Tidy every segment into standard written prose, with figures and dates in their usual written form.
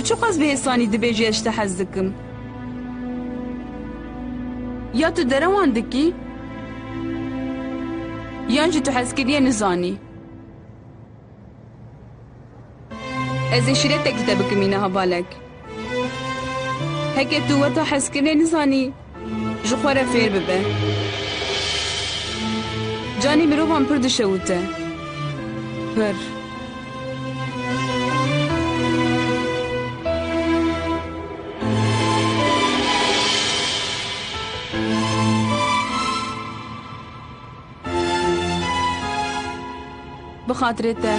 çok az bir hesani dibêjî ez ji te hez dikim. Ya tu derewan dikî yan jî tu hezkiriye nizanî. Ez ê şîretekî te bikim îne hevalek. Heke tu weta hezkirinê nizanî ji xwe re fêr bibe. Canî mirovan pir dişewite. Pir. Bi xatirê te.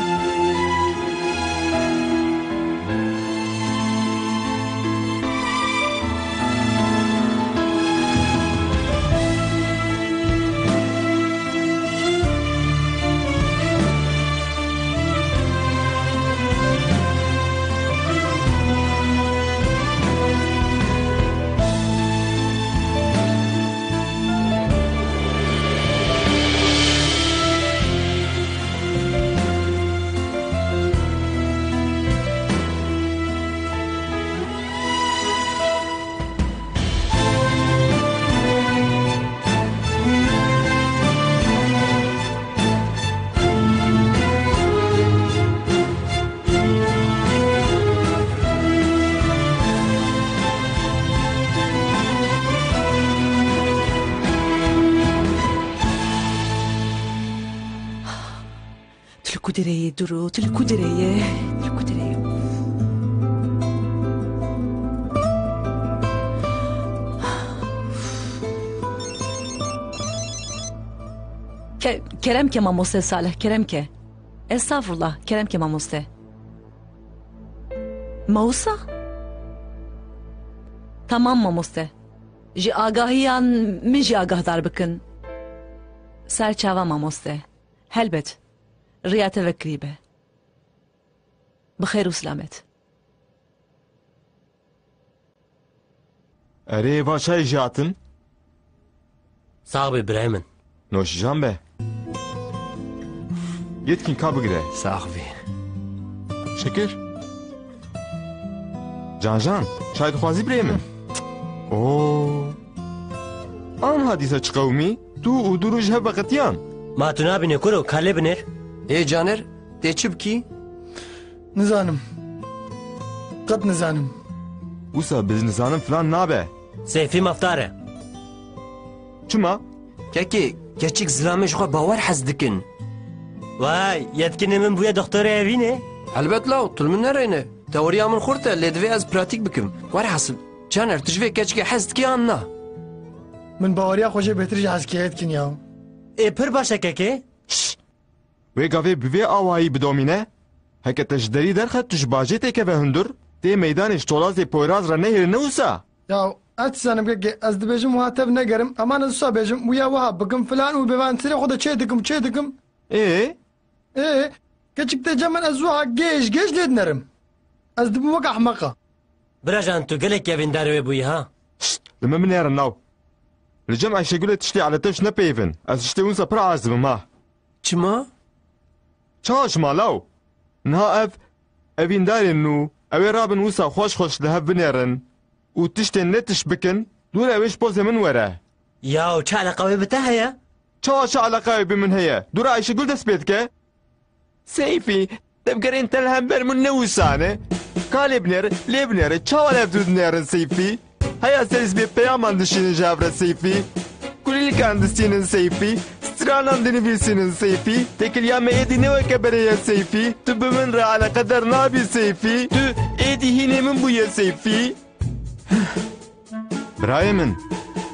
Dilkudire'ye Duru, Dilkudire'ye. Dilkudire'ye. Kerem ke mamoste Salih, Kerem ke. Estağfurullah, Kerem ke mamoste. Mausa? Tamam mamoste. Ji agahiyan min ji agahdar bikin. Serçava mamoste. Helbet. Riyate ve kribe. Bixeyr u selamet. Erê vaşayê jî hatin? Sağ be biraymin. Noşijan be. Yetkin ka bigire. Sağ be. Şekir. Can, çay dixwazî birê min? Oo. An hadîsa çi qewmî? Tu û Duru ji hev veqetiyan? Ma tu nabîne kuro, kalê binêr. Caner, tê çi bikî? Nizanim. Qet nizanim. Wisa biz nizanim filan nabe. Seyfî mafdar e. Çima? Kekê, keçik zilamê ji xwe bawer hez dikin. Vay, yetkinê min bûye doktorê evî ne? Helbet law, tu li min nereyne. Teoriya min xurt e, lê divê ez pratik bikim. Were hasib, Caner, tu ji vê keçikê hez dikî an na? Min baweriya xwe jê bêtir ji hezkiyê dikin ya. E pir baş e kekê? Wê gavê bi vê awayî bidomîne? Heke te ji derî derxe tu ji bajê têkeve hundir? Tê meydanê ji tolazê Poyraz re nehêrine wisa? Ya ez dizanim kekê, ez dibêjim wiha tev negerim, eman ez wisa bêjim, wîya wiha bikim filan û bêvan serê xwe de çê dikim. Keçik te cemen ez wiha gêj lê dinerim. Ez dibim wek ehmeqa. Birajan tu gelek evîndar wê bûyî ha? Li min binêrin naw. Li cem Ayşegülê tiştê ala te ji nepeyivin. Ez ji tê wisa pir az dibim ha. Çima? Çawa şima law? Niha evîndarên nû ew ê rabin wisa xweş li hev binêrin û tiştên ne tiş bikin, dûr ew ê ji pozê min were. Yaw çi eleqa wê bi te heye? Çawa çi eleqa wê bi min heye? Dûr Ayşegül dest pê dike? Seyfî, tevgerên te li hember min ne wisane? Ka lê binêre, çawa lev tu dinêrin Seyfî? Heya serî bê peyaman dişînin ji hev re Seyfî? Kulîlkan distînin Seyfî? Stranan dinivîsînin Seyfî? Tekiliya me êdî ne weke bereye Seyfî? Tu bi min re eleqedar nabî Seyfî? Tu êdî hînê min bûye Seyfî? Birayê min,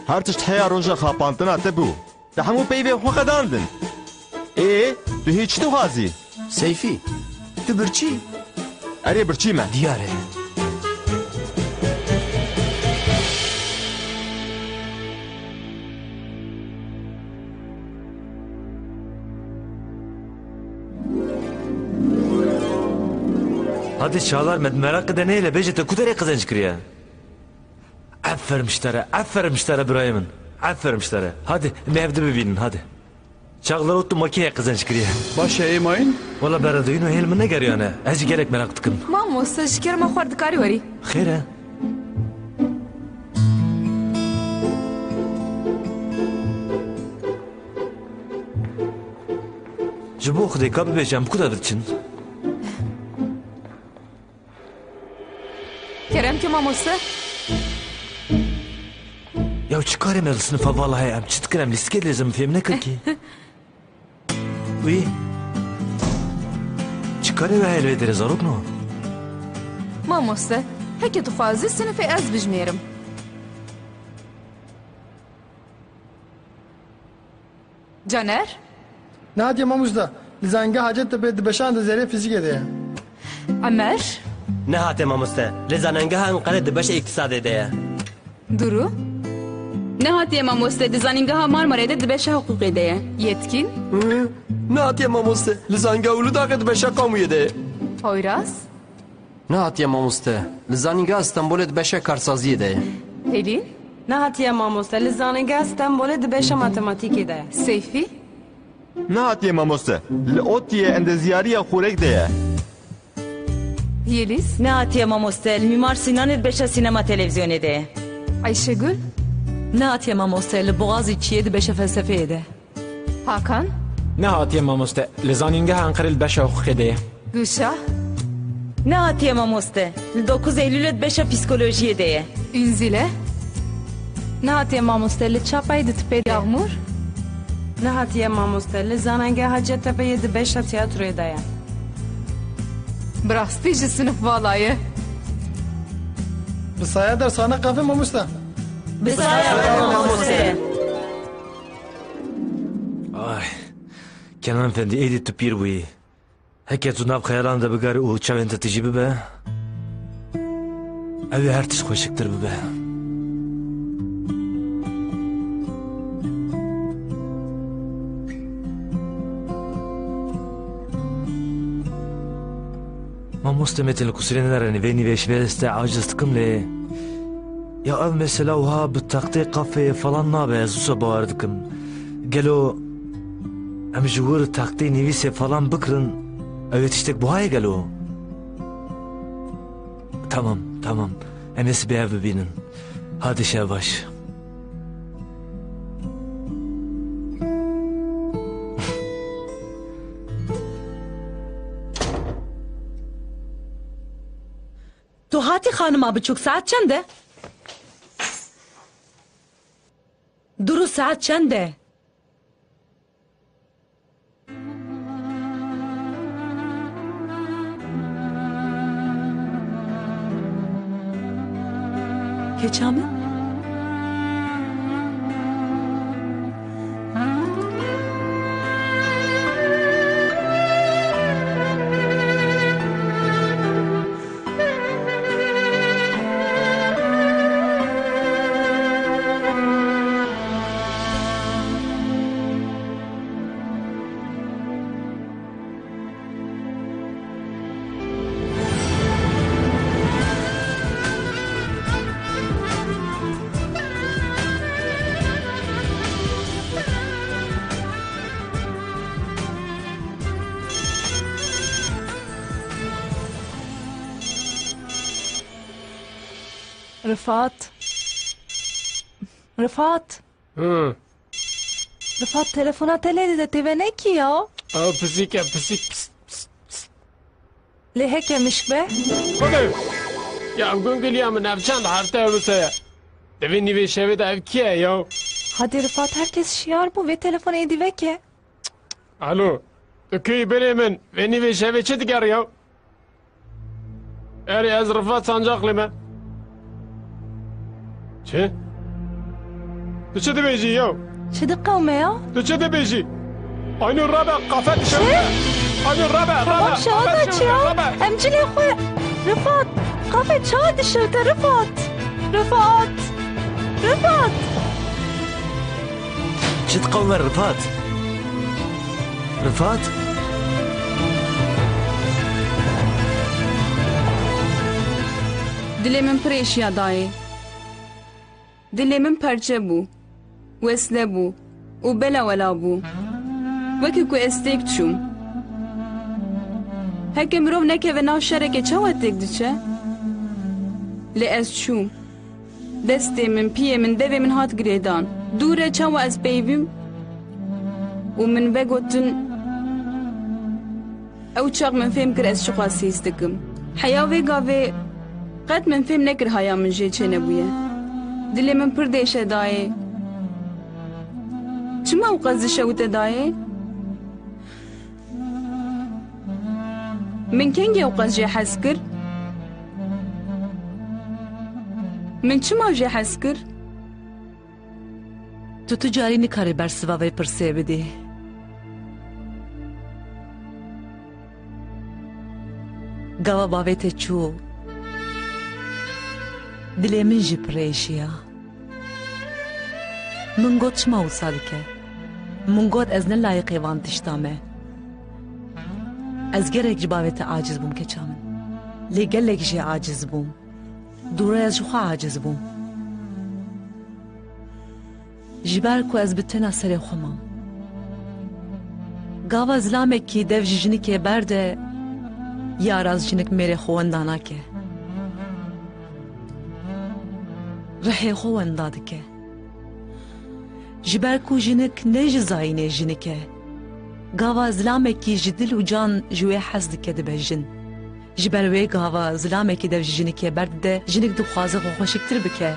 her tişt heya roja xapantina te bû. Te hemû peyvê xwe qedandin. Tu hiç dixwazî? Seyfî, tu birçî? Erê birçî me. Diyar e. Hadi Çağlar merak eden neyle becete kudere kazanç kırıya. Aferin müştere, İbrahim'in. Aferin müştere. Hadi mevdi bibinin hadi. Çağlar otu makiye kızanç kiriye. Başa emayın? Valla beradayın o helmi ne geriyor ne? Ez gerek merak tıkım. Mamosta ji kerema xwe dikarî werî. Xeyr he? Ji bo xudê ka bibêjam ku da diçin? Kerem ki mamosta? Ya çi karê me li sinifa vallahi em çi dikirim lîstikê lêzim fêm nekir kî? Wî? Çi karê we helvê derê zarok no? Mamosta, hekê tu xwazî sinifê ez bijimêrim. Caner? نهاتیه ماموستا لزانگه حاجت به دبشان دزیره فیزیکه ده Emer? Ne hate mamoste. Li zanengeha Enqere dibeş iktisadê de ye. Duru? Ne hatiye mamoste di zanîngeha Marmarayê de beşa hukukê de ye. Yetkin? Ne hatiye mamoste? Li zange Uludağê dibeşa kamûyê de ye. Poyraz? Ne hatiye mamoste? Li zanînge İstanbulê dibeşa karsaziyê de ye. Pelin? Ne hatiye mamoste li zanîngeha Stenbolê dibeşa matematikê de ye. Seyfi? Ne hatiye mamoste? Li otiye endeziyariya xurek de ye. Yeliz? Ne hatiye mamoste Mimar Sinanê dibeşa sinema televizyonê de ye. Ayşegül? Ne hatiye mamoste li Boğazî çiyê dibeşa felsefeyê de. Hakan? Ne hatiye mamoste li zanîngeha Enqere li beşa hukukê de ye. Gülşah? Ne hatiye mamoste li 9 Eylülê dibeşa psikolojiyê de ye. Ünzile? Ne hatiye mamoste li Çapayê di tipê de ye. Yağmur? Ne hatiye mamoste li zanengeha Hacettepe'ye dibeşa tiyatroyê de ye. Birastî ji sinif valayê. بسایه در سانه قافه ماموستا Bisaya mamoste. Ay. Kenan Efendi êdî tu pîr bûyî. Heke tu nav xeyalan de bigarî û çavên te tijî bibe. Ew ê her tişt xweşiktir bibe. Mamoste metin li kusirê nerenî vê nîveşveste aciz dikim lê. Ya ev mesela wiha bi taxtê qafeyê falan nabe ez wisa bawer dikim. Gelo em ji wir taxtê nivîsê falan bikirin ew ê tiştek buhayê gelo. Tamam tamam em ê sibê ev bibînin. Hadi şevaş. Tu hatî xanıma biçûk saat çend e? Duru saat çend e? Keçame? Rıfat. Rıfat. Hı. Rıfat telefona teledi de teve ne ki ya? Aa pisik ya pisik. Pis, pis, pis. Le hekemiş be. Hadi. Ya gungul ya min evçand harta evlusaya. Devin nive şevet ev kiye ya. Hadi Rıfat herkes şiar bu ve telefonu edive ki. Alo. Köy beremin ve nive şevet çe digar ya. Eri ez Rıfat sancaklı mı? Çe? Tu çe dibêjî ya? Çi kavme ya? Tu çe dibêjî? Aynı rabe kafe dişe. Aynı rabe. Tamam şahı aç ya. Emcile koy. Rıfat. Kafe çağ dışarıda Rıfat. Rıfat. Rıfat. Çit qewmer Rıfat. Rıfat? Dilê min pir êşiya dayê. Dilê min perçe bû, wesle bû û bela wela bû. وەکی کو ئێستێک چووم هەکە مرۆڤ نەکەوێ ناو شەرێکێ چاوە تێک دچە لێ ئەس چووم دەستێ من پیە من دەوێ من هات گرێدان دوورە چاوە ئەس پێیبیم و من بەگوتن ئەو چاق من فێم کرد ئەس چخوا سیز دکم حەیا وێ گاوێ قەت من فێم نەکرد هایا من ژێ چێ نەبوویە دلێ من پڕ دێشە دایێ چما ئەو قەز دشەوتە دایێ من کەنگێ ئەو قەز ژێ حەز کرد من چما ژێ حەز کرد تو جاری نکاری بر سواوی پرسه بدی گاوا باویت چو دلی من جی پریشیا من گوت چما و سالکه من گوت از نلایقی وان تشتامه از گرک جباویت عاجز بوم که چامن لی گلک جی عاجز بوم دوره از جخوا عاجز بوم جبار کو از بتنا سر خمام گاوا زلامه کی دو جنی که برده یار از جنک میره خواندانا که رحی خوانداد که جبار کو جنک نجزاینه جنکه گاوا زلامه کی جدل و جان جوی حزد که دبه جن جبار وی گاوا زلامه کی دو جنی که برده جنک دو خوازه خوشکتر بکه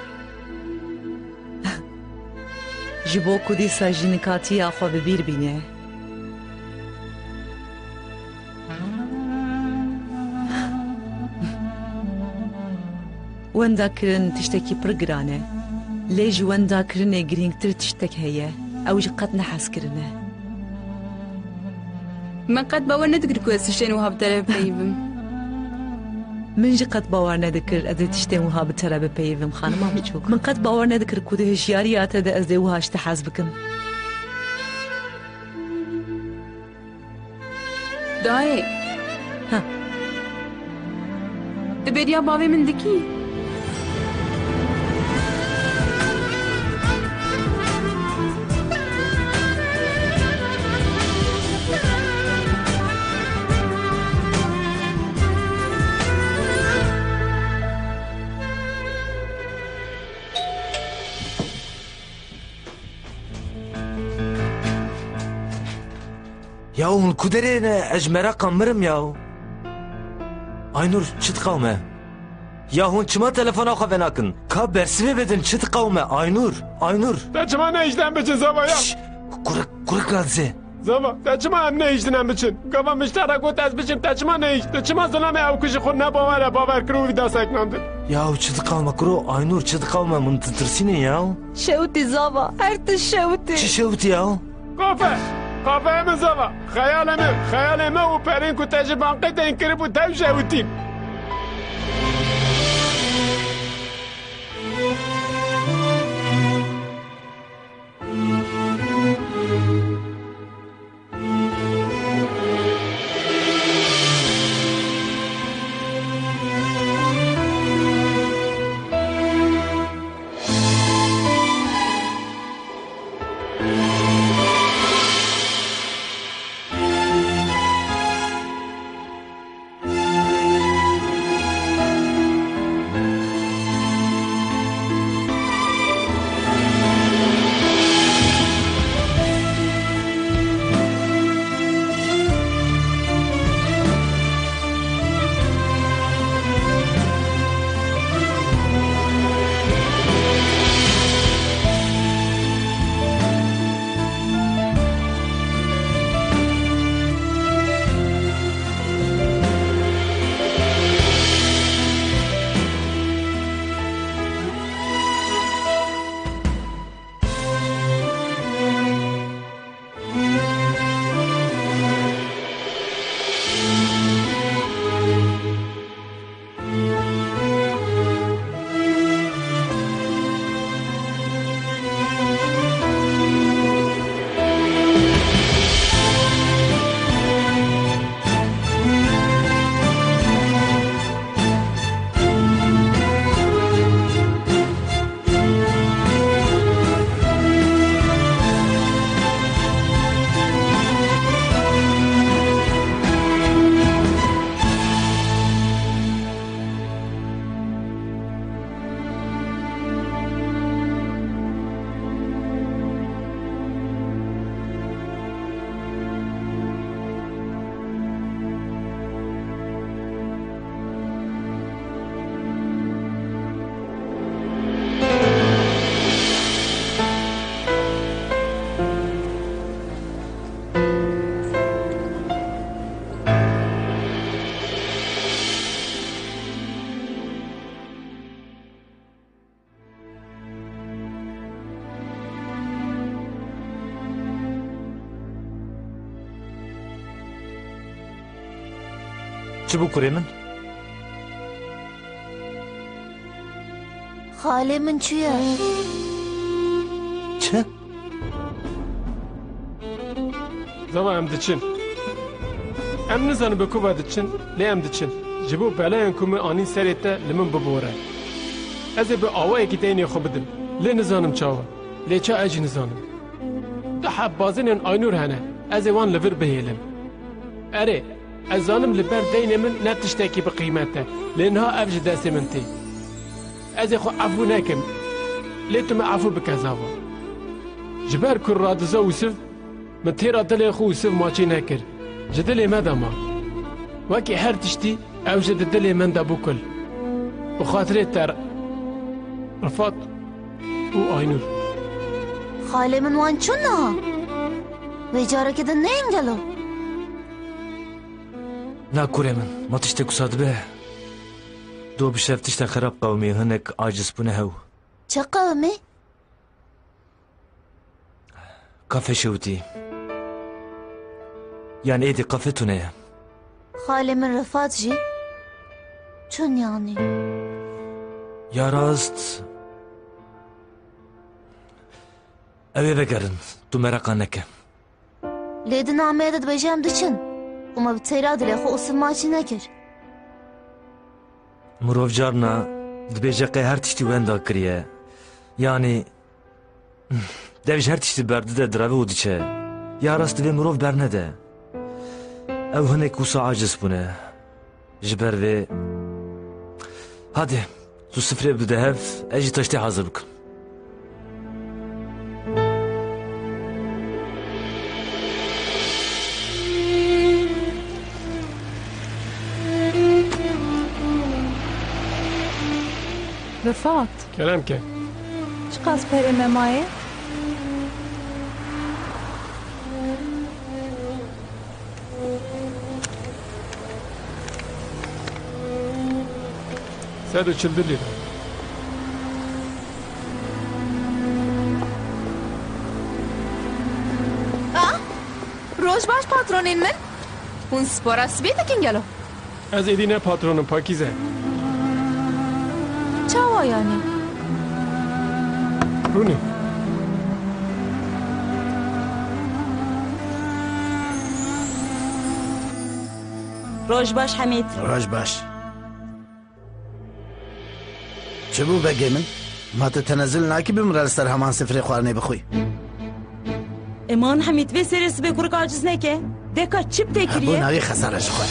جبو کدی ساجنکاتی آخو ببیر بینه وندا کرن تشتکی پرگرانه لیج وندا کرنه گرینگ تر تشتک هیه اوج قد نحس کرنه من قد باور ندکر کو استشتین و هاب طرف پیبم من جی قد باور ندکر ادی تشتین و هاب طرف پیبم خانم بچوک من قد باور ندکر کده هشیاریات ده از ده و هاش تحز بکم دای ها دبریا باوی من دکی ياو الكدرين اجمرا قمرم ياو aynur çıt kavme yahun çıma telefona kavenakın ka bersive bedin çıt kavme aynur تا چما نهیشتن بچن زبا یا kuruk lazı زبا تا چما هم نهیشتن بچن گفا مشترک گوت از بچم تا چما نهیشت تا چما ظلمه او کشی خود نباوره باور کرو ویدا سکناندن yahu çıt kavme kuru aynur çıt kavme mun tırsine yahu شوتي زابا هرت شوتي çi şevti yahu قافه من زبا خیال من و پرین کو تجربان قیده این کرب و تاو شوتین Çi bu kurê min? Xalê min çûye? Çi? Zava em diçin. Em nizanin bi ku ve diçin, lê em diçin. Ji bo belayên ku min anîn serê te li min bibore. Ez ê bi awayekî teynê xwe bidim. Lê nizanim çawa. Lê ça ez jî nizanim. Di hebbazinên Aynûr hene. Ez ê wan li vir bihêlim. Erê, ez zanim li ber deynê min ne tiştekî bi qîmet e. Lê niha ev ji destê min tê. Ez ê xwe efû nekim. Lê tu me efû bike zava. Ji ber ku radiza wîsiv, min têra dilê xwe wîsiv maçî nekir. Ji dilê me de ma. Wekî her tiştî, ew ji di dilê min de bû kul. Bi xatirê te Rifat û Aynûr. Xalê min wan çûn niha? Vê carekê din neyên gelo? Na kurê min, ma tiştê ku sa dibe. Do bi şev tişta xerab qewmê hinek aciz bûne hew. Çi qewmê? Kafe şewtî. Yani êdî kafe tune ye. Xalê min Rifat jî çûn yanî? Ya rast... Ew ê vegerin, tu meraqa neke. Lê di nameyê de dibêje em diçin. û me bi têra dilê xwe ûsiv maçî nekir. Mirov carna dibêje qê her tiştî wenda kiriye. Yani... Dev ji her tiştî berdide direve û diçe. Ya rast divê mirov bernede. Ew hinek wisa aciz bûne. Ji ber vê... Hadi, tu sifrê bide hev, ez jî teştê hazır bikim. Rifat, Kerem ke. çi qas perê me maye? Sed û çil dilê. Roj baş patronên min? Hûn spora sibê dikin gelo? Ez êdî ne patronim Pakîze. Çawa yanî? Rûnê. Rojbaş Hamid. Rojbaş. Çi bû begê min? Ma tu tenezzül nakî bimre li ser heman sifrê xwarinê bixwî. Eman Hamid vê serê sibê kurik aciz neke. Deka çip tê Hebû kiriye. navê xesare ji xwe.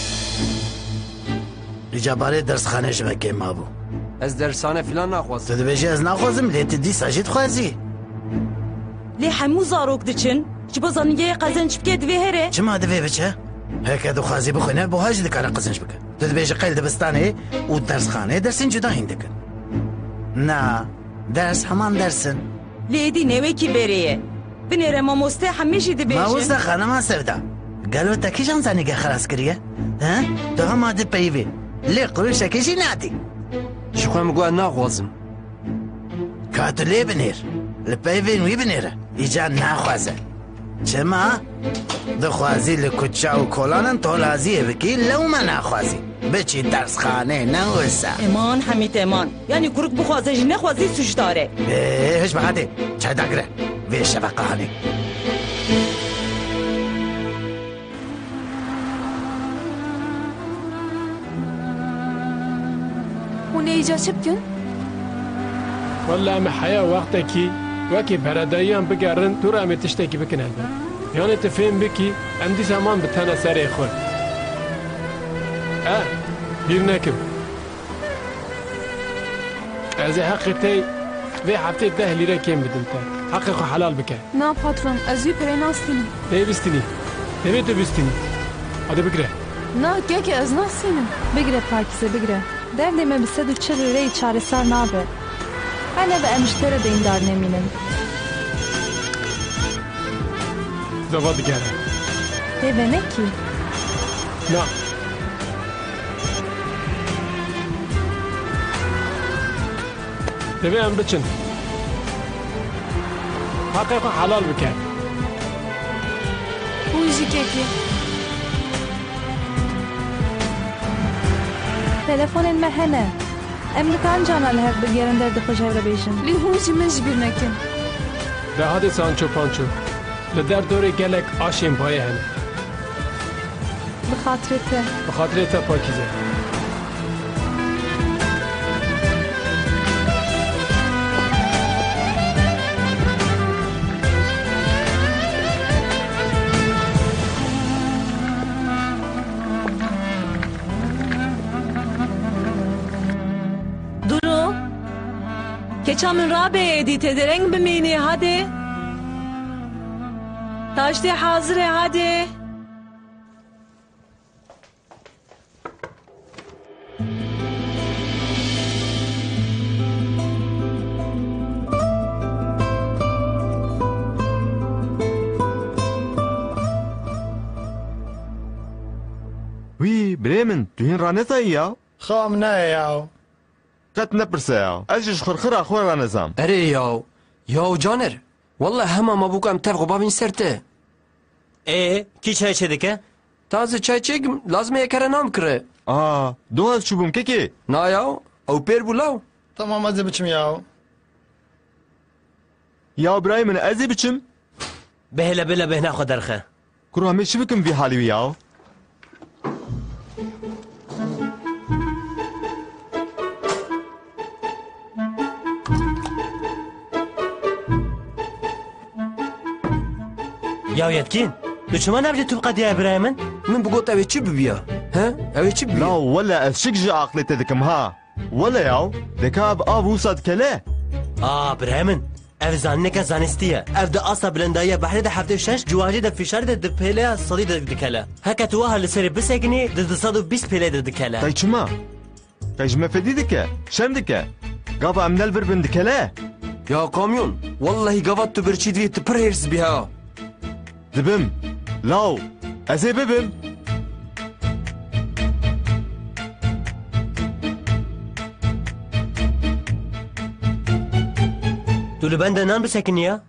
Îca barê dersxanê ji vekê mabû. Ez dersane filan naxwazim. Tu dibêjî ez naxwazim lê tu dîsa jî dixwazî. Lê hemû zarok diçin. Ji bo zanîngehê qezenç bike divê here. Çima divê biçe? Heke dixwazî bixwîne buha jî dikare qezinç bike. Tu dibêjî qel dibistanê û dersxanê dersên cudayîn dikin. Na, ders heman dersin. Lê êdî newekî berê. Binêre mamoste hemê jî dibêjin. Mawûsta xanema sevda. Gelo te kîjan zanîgeh xelas kiriye? He? Tu hema di peyvê. Lê quruşekê jî nadî. Ji xwe min got naxwazim. Ka tu lê binêr. Li peyvên wî binêre. Îca naxwaze. Çima? Dixwazî li kuça û kolanan tolaziyê bikî lew me naxwazî. Biçî dersxanê ne wisa. Eman Hamid eman. Yani kurik bixwaze jî nexwazî suçdar e. Hiç be hadi. Çay dagire. Vê şeveqanê. Hûn ê îca çi bikin? Walla em heya wextekî wekî beredayiyan bigerin tu em ê tiştekî bikin elbet. Yani tu fêm bikî em dîsa man bi tene serê xwe. Bir nekim. Ez ê heqê te vê heftê 10 lîre kêm bidim te. Heqê xwe helal bike. Na patron, ez wî perê nastînim. Tê bistînî. Tevê tu bistînî. Hadi bigire. Na geke ez nastînim. Bigire Pakîze bigire. Derdê me bi sed û çil lîreyê çareser nabe. Her neve em ji te re deyndar nemînin. Zava digere. Tê ve nekî? Na. Tevê em biçin. Heqê xwe helal bike. Hûn jî kekî. تلفونên me hene. Em dikan cana li hev bigerin derdê xwe ji hev re bêjin. Lê hûn jî min ji bîr nekin. Ve hadi Sancho Pancho. Li derdorê gelek aşên bayê hene. Bi xatirê te. Bi xatirê te Pakîze. Duru. Keça min rabeyedî tedereng bimînî hadi. Taştê hazır e hadi. وی برێ تو هین ڕانەتایی یا؟ خام نایە یاو. قەت نەپرسە یاو. ئەژیش خڕخڕا خۆی ڕانەزام. ئەرێ یاو جانر والله هەما مەبووکە ئەم تەڤ بابین سەر te. کی çay çê dike? Taze çay çêkim lazim e yekere nam kire. Doğal çubum kekê. Na yaw ew pêr bû law. Tamam ez ê biçim yaw. Ya birayê min ez ê biçim? Bihêle bêle bêhna xwe derxe. Kuro hemê çi bikim vî halî wî yaw? Ya yetkin. Tu çima nabî tu qediya birayê min? Min bi got ew ê çi bibiya? He? Ew ê çi bibiya? La wela ez şik ji aqlê te dikim ha. Wela yaw deka bi av wisa dikele. Birayê min. Ev zanîneke zanistî ye. Ev di asa bilindayiya behrê de heftê şeş ciwacî de fîşarî de di pêleya salî de dikele. Heke tu wiha li serê bisekinî di 220 pêlê de dikele. Tay çima? Tay ji me fedî dike, şem dike. Gava em nel birbin dikele. Ya kamyon wallahi gavat tu birçî divî tu pir hêrs bî ha. Dibim. Law ez ê bibim. Tu li bende nan bisekinî ya?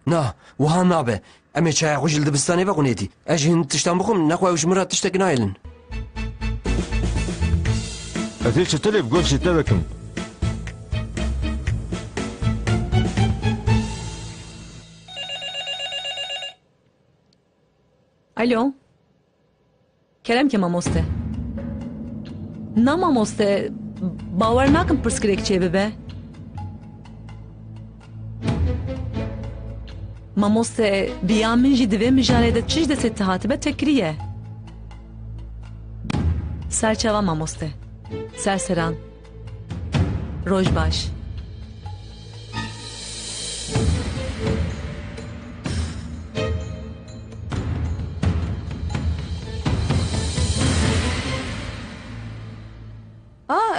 Na wiha nabe. Em ê çaya xwe ji li dibistanê vequnêtî. Ez jî hin tiştan bixwim nexwe ew ji min re tiştekî nayêlin. Ez ê çetelê bi gotşê te bikim. Alo. Kerem ke mamoste. Na mamoste. Bawer nakim pirsgirêk çê bibe. Mamoste biya min jî divê mijarê de çi ji destê te hatibe tekiriye. Serçeva mamoste. Serseran. Roj baş.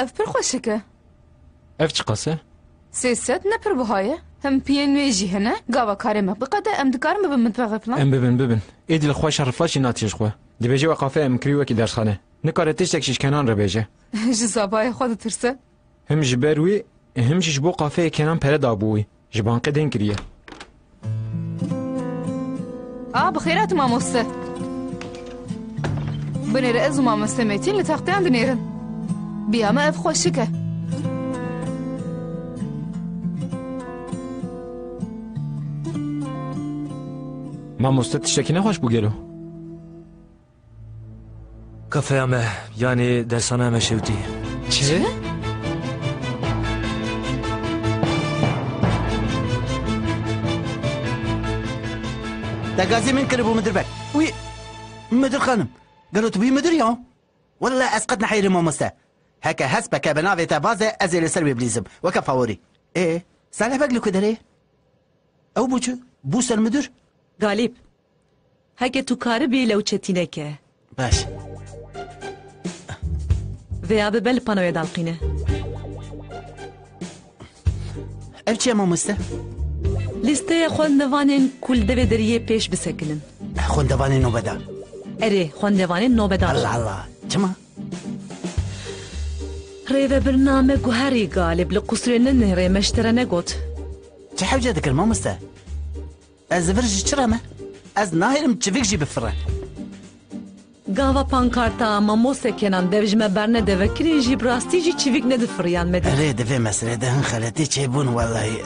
Ev pir xweşik e. Ev çi qase? Sêset ne pir biha ye. Hem piyên wê jî hene. Gava karê me biqede em dikarin bibin mitbexe falan. Em bibin. Êdî li xwe şeriflaşî natî ji xwe. Dibêje we qafê em kirî wekî dersxane. Nikare tiştek şişkenan rebêje. Ji zabayê xwe ditirse. Hem ji ber wî hem jî ji bo qafeyê kenan pere dabû wî. Ji bankê tên kiriye. Bi xêrat mamoste. Binêre ez û mamoste Metin li texteyan dinêrin. Biya me ev xweşik e. Mamoste tiştekî nexweş bû gelo. Kafeya me yani dershana me şewtî. Çi? دەگازی من کردبوو مدر بەر وی مدر خانم گەلۆ تو بووی مدر یا والله ئەس قەت نەحەیرم مامۆستا هەکە هەست بکە بە ناوێتە بازێ ئەز ێ لەسەر وێ بلیزم وەکە فاوەری سالەبەک لە کودەرێ ئەو بوو چ بوو سەر مدر Galip. Heke tu karibî lew çetîneke. باش Veya bibe li panoya dalqîne. ev çi ye mamoste Lîsteya xwendevanên ku li devê deriyê pêş bisekinin. xwendevanê nobeda Erê xwendevanên nobedar. Allah Allah çima Rêvebirname guherî Galip li qusrê nehêrê meştere negot. çi hewce dikir mamoste ez vir ji çira me ez nahêlim çivik jî bifire Gava pankarta mamose kenan devjime berne devekirî jî bi rastî jî çivîk nedifiriyan me de. Erê divê meselede hin xeletê çêbûn wellahî.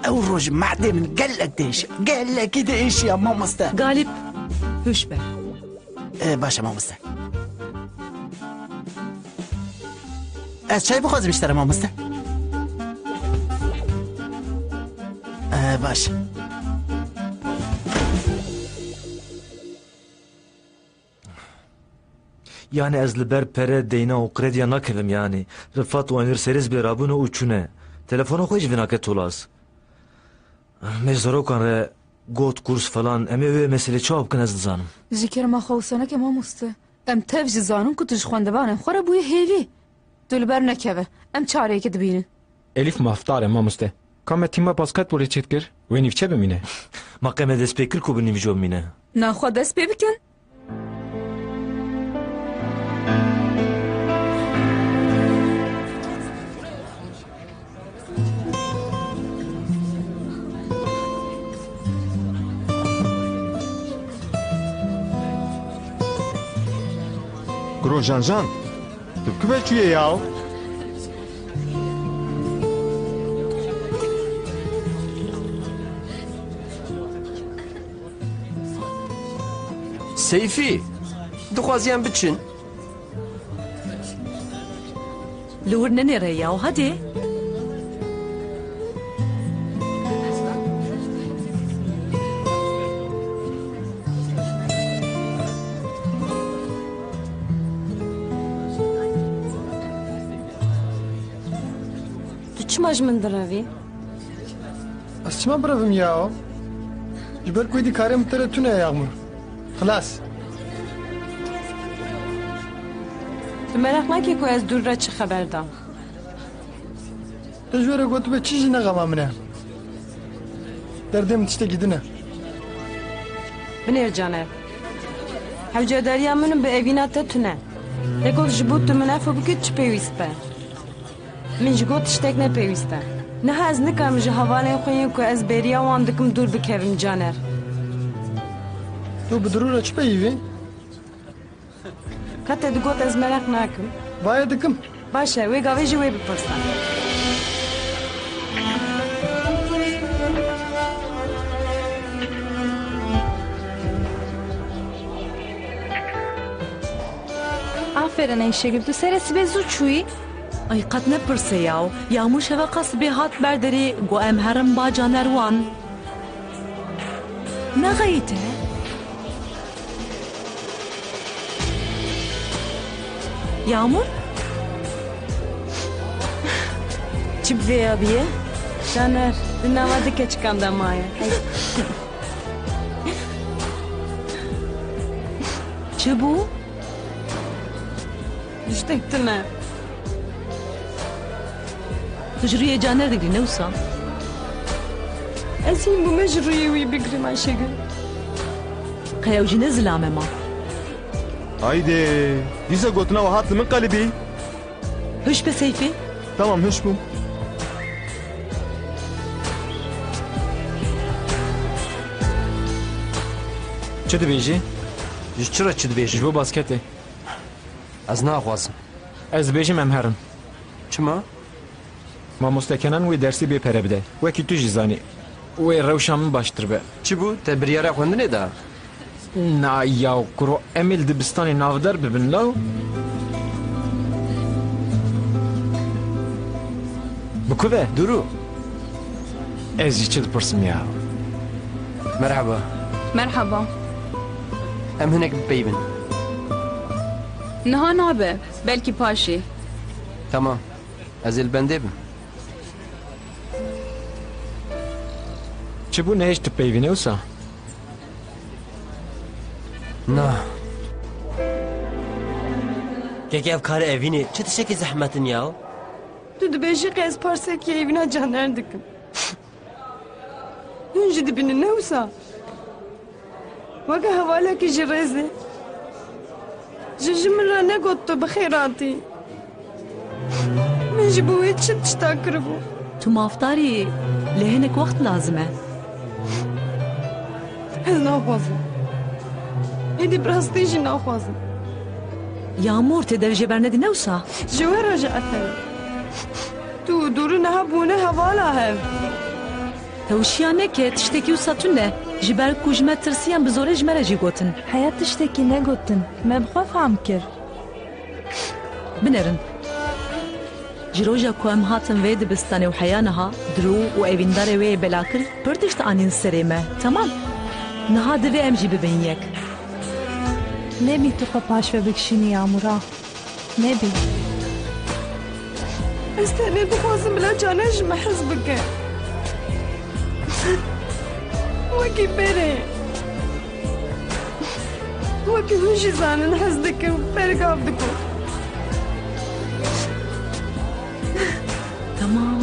Ew roj mehdê min gelek değişiyor. Gelekî değişiyor mamoste. Galip, hüş be. Başa mamoste. Ez çay bixwazim ji te re mamoste. Baş. Yani ez li ber pere deyna û krediya nakevim yani. Rifat û Enîr serîz bê rabûne û çûne. Telefona xwe ji vê nake tolas. Me zarokan re got kurs falan em ê wê meselê çawa bikin ez dizanim. Ji kerema xwe wîsaneke mamoste. Em tev ji zanin ku tu ji xwendevanên xwe re bûyî hêvî. Tu li ber nekeve. Em çareyekê dibînin. Elif mafdar e mamoste. Kame tîma basketbolê çêt kir. Wê nîvçe bimîne. Ma me dest pê kir ku bi nîvîjo bimîne. Naxwe dest pê bikin. Grojanjan, tu kive çûye yaw? Seyfî, dixwaziyan biçin. Li wir nenêre yaw hadi. Tu çima ji min diravî? Ez çima birevim ya? Ji ber ku dîkarê min tere tune Yağmur. Xelas. Tu merak nake ku ez dûr re çi xeber dam. Tu ji were gotibe çi jî nexema min e. Derdê min tiştekî din e. Binêr caner. Hewcedariya min bi evîna te tune. Lê got ji bo tu min ev bikî çi pêwîst be? Min ji got tiştek nepêwîst e. Niha ez nikarim ji hevalên xwe yên ku ez bêriya wan dikim dûr bikevim caner. Tu bi dirû re çi peyivî? Ka te digot ez merak nakim. Vaye dikim. Baş e, wê gavê jî wê bipirsan. Aferin Ayşegül, tu serê sibê zû çûyî. Ay qet nepirse yaw. Yağmur şeveqa sibê hat berderî got em herin ba caner wan. Nexeyî te? Yağmur? Çi bi vê ya bîye? Caner, di nava dike çikam da maye. Çi bû? Tiştek tune. Tu ji rûyê caner digî ne wisa? Ez hîn bûme ji rûyê wî bigirim Ayşegül. Qeya jî ne zilame ma. Haydi. Dîsa gotina we hat li min qelibî. Hüş be Seyfî. Tamam hüş bûm. Çi dibêjî? Ji çi re çi dibêjî? Ji bo basketê. Ez naxwazim. Ez dibêjim em herin. Çima? Mamoste Kenan wê dersî bê pere bide. Wekî tu jî zanî. Wê rewşa min baştir be. Çi bû? Te biryara xwendinê da? Na yaw kuro em ê li dibistanê navdar bibin law. Bi ku ve? Durû. Ez jî çi dipirsim ya. Merhaba. Merhaba. Em hinek bipeyvin. Niha nabe. Belki paşê. Tamam. Ez ê li bendê bim. Çi bû ne hêj tu peyvîne wisa? Na. Keke ev karı evini çi tişekî zehmetin yaw? Tu dibêjî qe ez parsekî evîna caner dikim. Hûn jî dibînin ne wisa? Weke hevalekî ji rêzê. Ji min re negot tu bi xêratî. Min ji bo wê çi tişta kiribû? Tu mafdarî lê hinek wext lazim e. Ez naxwazim. êdî bi rastî jî naxwazim. Yağmur te dev jê bernedî ne wisa? Ji we re ji etere. Tu dûrî neha bûne hevala hev. Tewşiya neke tiştekî wisa tu ne? Ji ber ku ji me tirsiyan bi zorê ji me re jî gotin. Heya tiştekî negotin. Me bi xwe fehm kir. Binerin. Ji roja ku em hatin vê dibistanê û heya niha, dirû û evîndarê wê yê bela kir, pir tişt anîn serê me. Tamam. Niha divê em jî bibin yek. Nebî tu xwe paş ve bikişînî Yağmura. Nebî. Ez tenê dixwazim bila caner ji me hez bike. Wekî berê. Wekî hûn jî zanin hez dikim, bergav dikim. Tamam.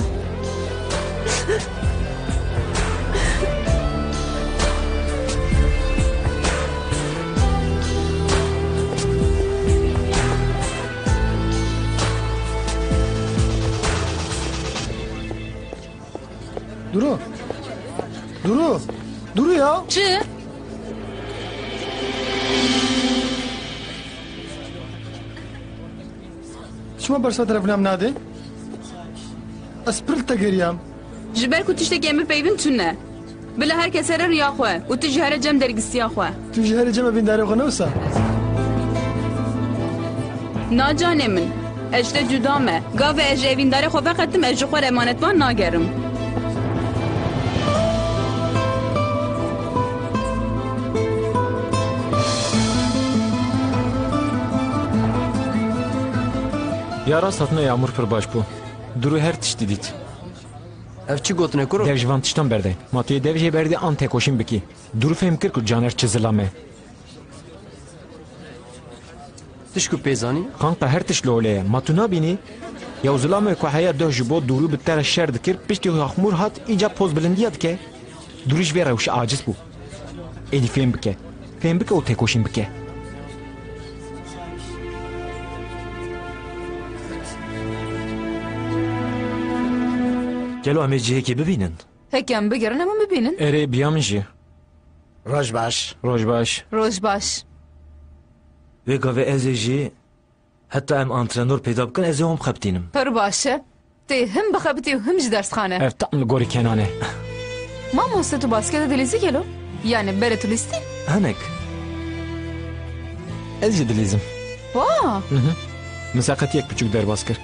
Duru. Duru. Duru ya. Çi? Şuma bersa telefonam nade? Ez pir te geriyam. Ji ber ku tiştekî em peyvîn tune. Bila herkes here riya xwe û tu ji here cem dergîstiya xwe. Tu ji herî cem evîndarê xwe ne wisa? Na canê min. Ez ji te cuda me. Gavê ez ji evîndarê xwe veqetim ez ji xwe re emanetvan nagerim. Ya rast hatine Yağmur pir baş bû. Duru her tiştî dît. Ev çi gotine kuru? Dev ji van tiştan berdey. Ma tu yê dev jê berdî an tekoşîn bikî. Duru fêm kir ku caner çi zila me. Tişt ku pêzanî? Kanka her tişt li olê ye. Ma tu nabînî? Ya zilamê ku heya deh ji bo Duru bi te re şer dikir, piştî Yağmur hat îca poz bilindiya dike. Duru ji vê rewşê aciz bû. Êdî fêm bike. Fêm bike û tekoşîn bike. Gelo em ê cihekê bibînin. Hekem bigirin ama bibînin. Erê biya min jî. Roj baş. Roj baş. Roj baş. Vê gavê ez ê jî heta em antrenor peyda bikin ez ê hom xebtînim. Pir baş e. Tê him bixebitî û him ji dersxane. Ev tam li gorî Kenanê. Mamoste tu baskete dilîzî gelo? Yani bere tu lîstî? Hinek. Ez jî dilîzim. Wa! Min seqet yek biçûk derbas kir.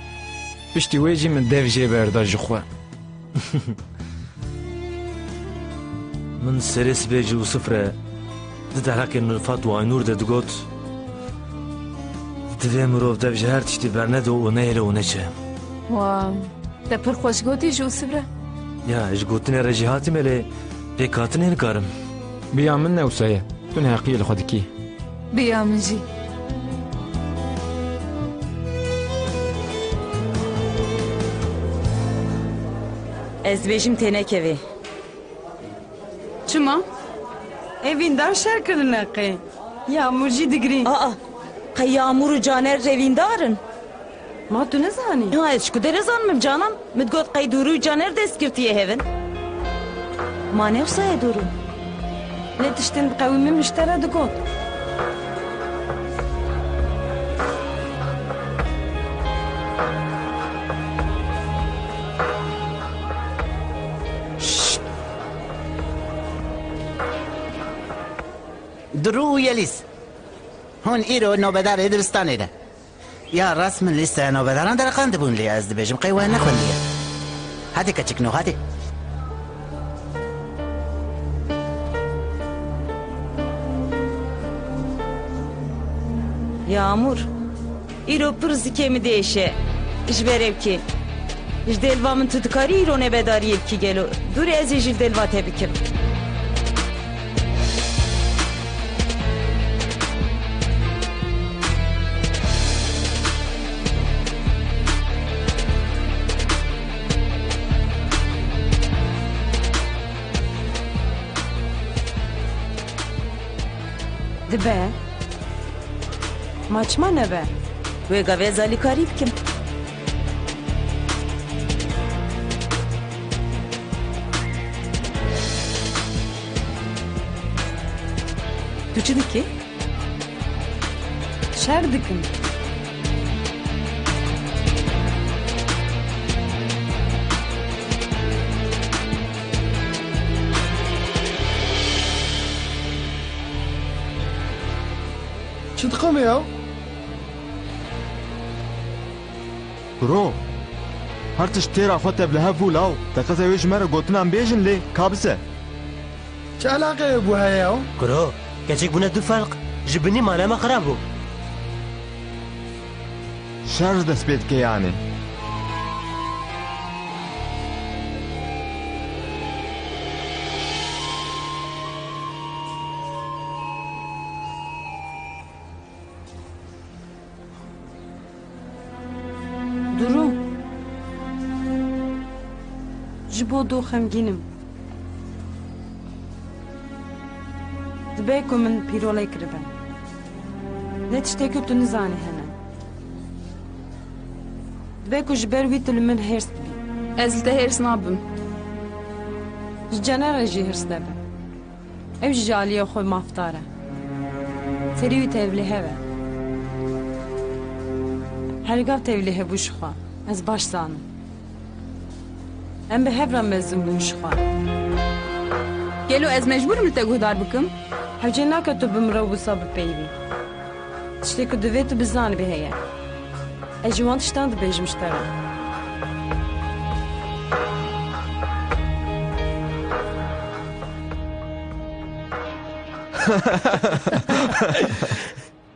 Piştî wê jî min dev jê berda ji xwe. Min serê sibê ji Yusuf re di derhekên Rifat û Aynûr de digot divê mirov dev ji her tiştî bernede û neyre û neçe. Wa! Te pir xweş gotî ji Yusuf re? Ya ji gotinê re jî hatime lê pêk hatinê nikarim. Biya min ne wisa ye. Tu neheqiyê li xwe dikî. Biya min jî. Ez dibêjim tê nekevê. Çima? Evîndar şer kirine qê. Yağmur jî digirî. Aa, qey Yağmur û Caner revîndarin. Ma tu nezanî? Ha, ez ku derê zanimim canan. Min got qey Dûrû û Caner destgirtiye hevin. Ma ne wisa ye Dûrû? Lê tiştên biqewîmin min ji te re digot. Duru û Yelîs. Hûn îro navbedar ê dibistanê de. Ya rast min lîsteya navbedaran dereqan dibûn lê ez dibêjim qey we nexwendiye. Hadi keçikno hadi. Yağmur, îro pir zikê mi değişe. Ji ber evkê. Ji delva min tu dikarî îro nebedarî evkî gelo. Dûrê ez ê ji delva te bikim. Dibe. Ma çima nebe? Wê gavê zalîkarî bikim. Tu çi dikî? şer dikim. Çi dikim ya? برو هر تش تیرا خود تبله هفو لاو دقیقه ویش مرا گوتنم بیجن لی کابسه چه علاقه بو هیا؟ کرو کچک بونه دو فرق جبنی مالا ما خراب بو شرج دست بید که یعنی Duru. Ji bo do xemgînim. Dibe ku min pîrolê kiribe. Ne tiştê ku tu nizanî hene. Dibe ku ji ber wî tu li min hêrs bibî. Ez li te hêrs nabim. Ji cenere jî hêrs nebe. Ew ji aliyê xwe mafdar e. Serî wî tevlî heve. Hergav tevlî hebû ji xwe. Ez baş zanim. Em bi hev re mezin bûn ji xwe. Gelo ez mecburim li te guhdar bikim. Hewcê nake tu bi mirov wisa bipeyivî. Tiştê ku divê tu bizanibî heye. Ez ji wan tiştan dibêjim ji te re.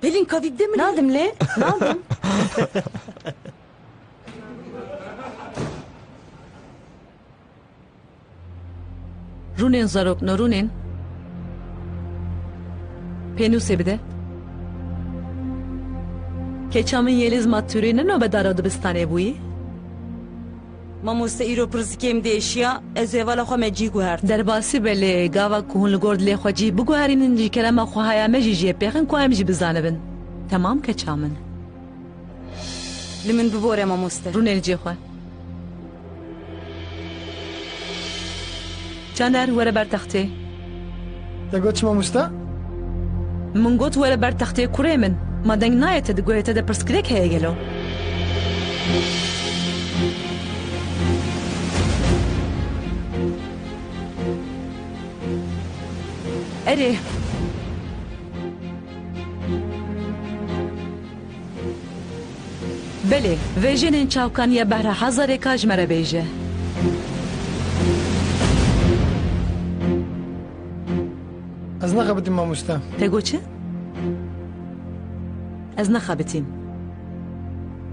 Pelin kavik mi? Nadim lê? Nadim. Rûnên zarok ne rûnên? Pênûsê bide. Keça min yêlî zmatûrê ne nobedara dibistanê bûyî? Mamoste îro pirzikê min diêşiya ez êvala xwe me cî guhert. Derbasî belê gava ku hûn li gor dilê xwe cî biguherînin jî kerema xwe heya me jî jê pêxin ku em jî bizanibin. Temam keça min. Li min bibore mamoste. Rûnê li cê xwe. Caner were ber textê. Te got çima musta? Min got were ber textê kurê min. Ma deng nayê te digoyê te de pirskirêk heye gelo. Erê. Belê, vêjênên çavkaniya behra hezarê ka ji me re bêje. Ez nexebitîm mamoste. Te got çi? Ez nexebitîm.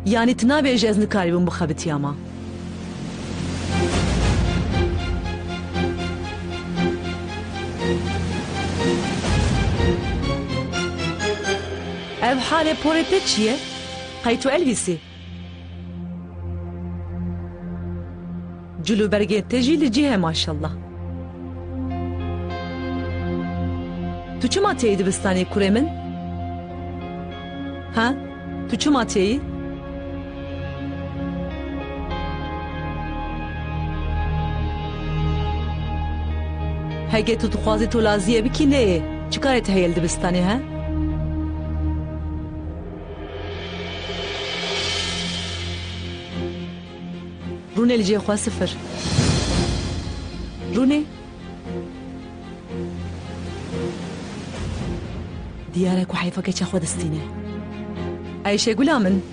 Yani tu nabêje ez nikaribim bixebitî ama. Ev halê porê te çi ye? Qey tu elvîsî. Cilûbergên te jî li cî he maşallah. Tu çi matiyê dibistanê kurê min? Ha? Tu çi matiyê? Hege tu dixwazî tu laziyê bikî neyê? Çi karê te heye li dibistanê he? Rûnê li cê xwe sıfır. Rûnê? Diyare ku heyfa keça xwe distîne. Ayşegula min.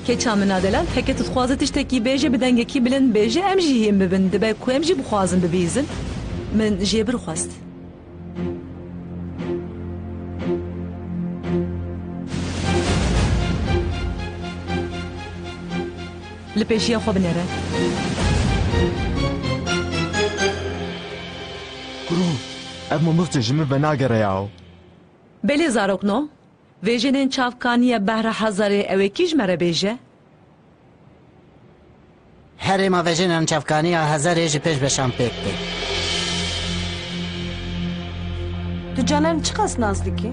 Keça min adelal heke tu dixwaze tiştekî bêje bi dengekî bilind bêje em jî hêm bibin dibe ku em jî bixwazin bibîzin. Min jê bir xwest. Li pêşiya xwe binêre. Kuru ev mamıqçe ji min venagere yaw Belê zarokno, vêjênên çavkaniya behra hezarê ew ê kî ji me re bêje? Herê mavêjênan çavkaniya hezarê ji pêş beşan pêk bê. Tu canerin çi qas nas dikî?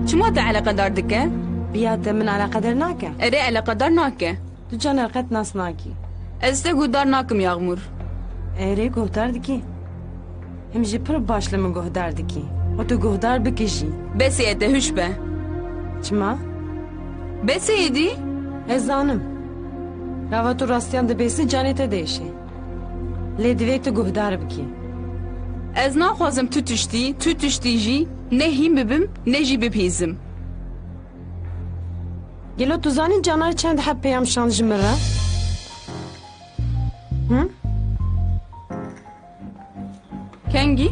Çima te eleqedar dike? Ya te min eleqedar nake? Erê eleqedar nake. Tu caner qet nas nakî. Ez te guhdar nakim Yağmur. Erê guhdar dikî. Him jî pir baş li min guhdar dikî. O tu guhdar bikî jî. Besê te hûş be. Çima? Beseydi? Ez zanım. Gava tu rastiyan dibêsî canê te değişe. Lê divê tu guhdar bikî. Ez naxwazim tu tiştî jî ne hîn bibim ne jî bipîzim. Gelo tu zanî canar çend heb peyam şan ji min re? Hı? Kengî?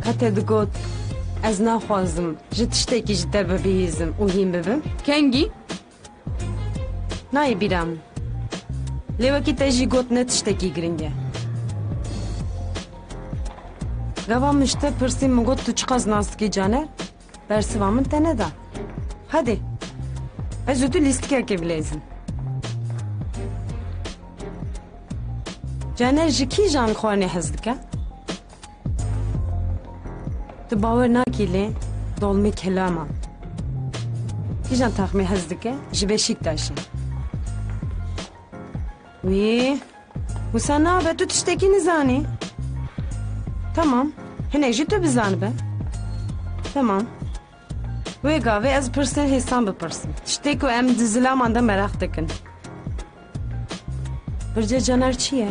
Hete digot ez naxwazim ji tiştekî ji te bibihîzim û hîn bibim. Kengî? Nayê bîra min. Lê wekî te jî got ne tiştekî giring e. Gava min ji te pirsî min got tu çi qas nas dikî caner? Bersiva min te neda. Hadi. Ez û tu lîstikekê bilêzin. Caner ji kî jan xwarinê hez dike? Tu bawer nakî lê dolmê kelama. Kî jan taxmê hez dike? Ji Beşîktaşê. Wî, wisa nabe tu tiştekî nizanî. Tamam, hinek jî tu bizanibe. Tamam. Wê gavê ez pirsên hêsan bipirsim. Tiştê ku em di zilaman de merak dikin. Birce caner çi ye?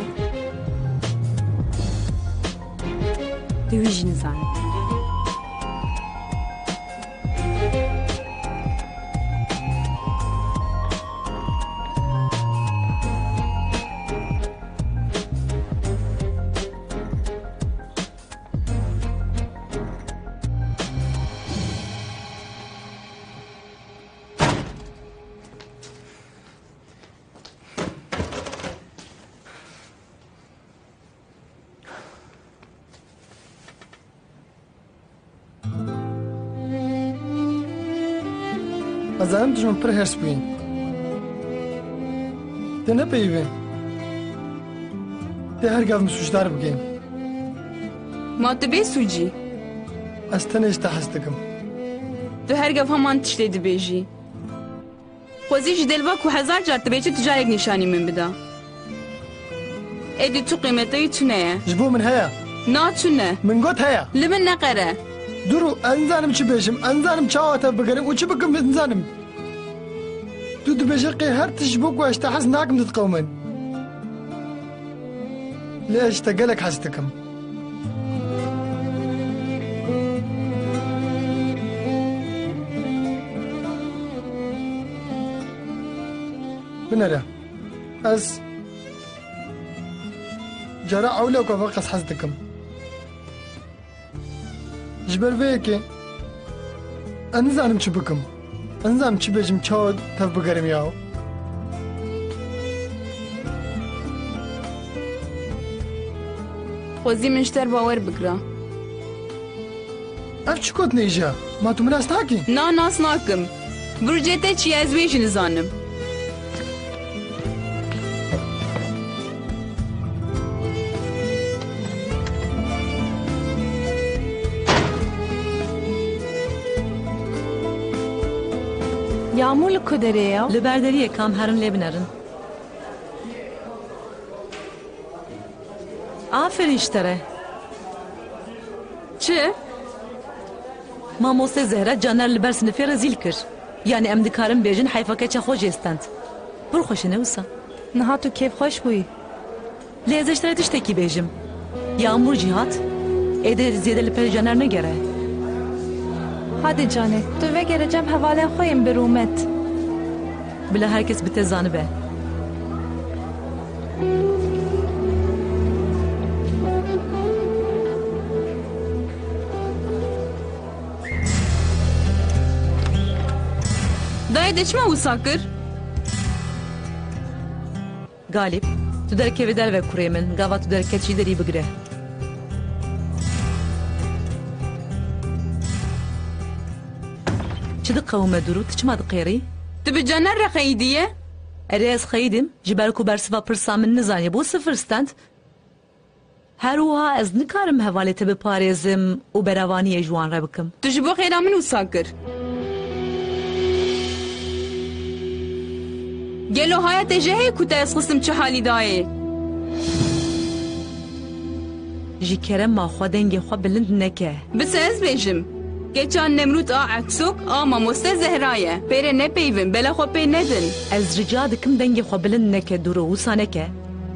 Tu wî jî nizanî. Ez em dijmin pir hers bûyîn. Te nepeyivî. Te her gav min sûcdar bigên. Ma tu bê sûcî? Ez tenê ji te hez dikim. Tu her gev heman tiştê dibêjî. Xwezî ji delva ku hezar car dibêje tu carek nîşanî min bida. Êdî tu qîmeteyî tu ne ye? Ji bo min heye. Na tu ne? Min got heye. Li min neqere. Duru, ez nizanim çi bêjim, ez nizanim çawa te bigirim û çi bikim nizanim. Tu dibêje qê her tişt ji bo ku ez te hez nakim didqewmin. Lê ez ji te gelek hez dikim. Binêre. Ez cara ewle ku veqas hez dikim. Ji ber vê yekê ez nizanim çi bikim. Ez nizanim çi bêjim çawa tev bigerim yaw. Xwezî min ji te bawer bikira. Ev çi got nêje? Ma tu min nas nakî? Na nas nakim. Bircê te çi ye ez wê jî nizanim. Yağmur li ku derê ye? Li berderiyê kam herin lê binerin. Aferin ji te re. Çi? Mamostê Zehra caner li ber sinifê re zîl kir. Yani em dikarin bêjin heyfakeça xwe jê stend. Bir xweşe ne wisa? Niha tu kêfxweş bûyî. Lê ez ji te re tiştekî bêjim. Yağmur jî hat. Êdî zêde li per caner negere. Hadi canê, tu vegere cem hevalên xwe yên bi rûmet. Bila herkes bi te zanibe. Dayê de çima wisa kir? Galip, tu derkevê derve kurê min, gava tu derkeçî derî bigire. Çi diqewime duru, tu çima diqêrî? Tu bi caner re xeyîdiye? Erê ez xeyîdim, ji ber ku bersiva pirsa min nizaniye bû sıfır stand. Her wiha ez nikarim hevalê te biparêzim û beravaniyê ji wan re bikim. Tu ji bo xêra min wisa kir. Gelo haya te jê heye ku te ez xistim çi halî dayê. ji kerema xwe dengê xwe bilind neke. Bise ez bêjim. Geçan Nemrut a Eksok a mamoste Zehra'ye. Pêrê nepeyvin, bela xwe pê nedin. Ez rica dikim dengê xwe bilind neke dûr û wisa neke.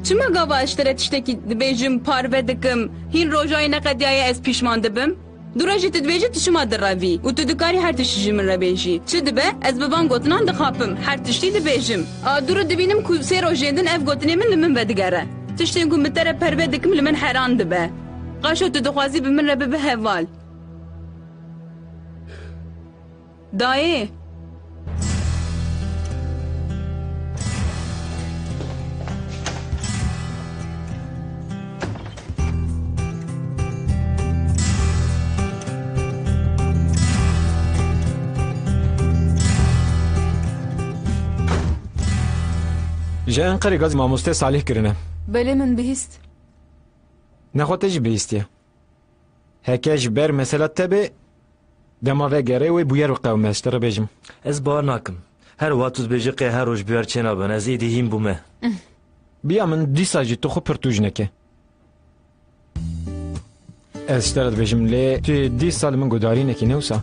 Çima gava eştere tiştekî dibêjim parve dikim, hîn rojayê neqediyaye ez pîşman dibim? Dura jî tu dibêjî tişima direvî û tu dikarî her tiştî ji min re bêjî. Çi dibe ez bi van gotinan dixapim, her tiştî dibêjim. A dûru dibînim ku sê rojên din ev gotinê min li min vedigere. Tiştên ku min te re perve dikim li min heran dibe. Qaşo tu dixwazî bi min re bibe heval. Dayê. Ji Enqerê gazê mamoste Salih kirine. Belê min bihîst. Nexwe te jî bihîstiye. Heke ji ber mesela te bê dema ve gerê wê bûyer qewme ez te re bêjim. Ez bar nakim. Her wat tu dibêjî qê her roj biwer çê nabin. Ez êdî hîn bûme. Biya min dîsa jî tu xwe pir tûj neke. Ez ji te re dibêjim lê tu dîsa li min gudarînekî ne wisa?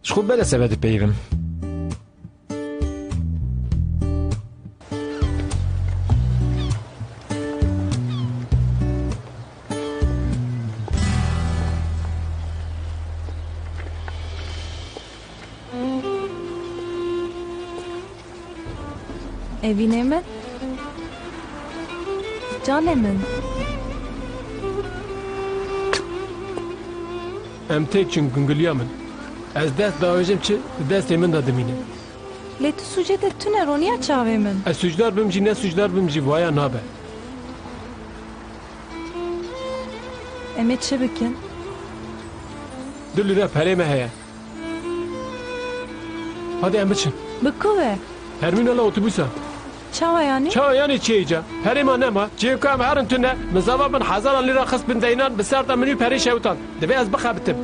Ji xwe bele seve dipeyivim. Evînê min? Canê min? Em têk çin gungiliya min. Ez dest dawêjim çi di destê min de dimîne. Lê tu sûcê te tune roniya çavê min. Ez sûcdar bim jî ne sûcdar bim jî waya nabe. Em ê çi bikin? Du lîre perê me heye. Hadi em biçin. Bi ku ve? Termînala otobûsa. Çawa yanî? Çawa yanî çêca. Perê me nema. Cêvka em herin tune. Min zava bin hezaran lîra xist bin deynan bi ser de min wî perê şewtan. Divê ez bixebitim.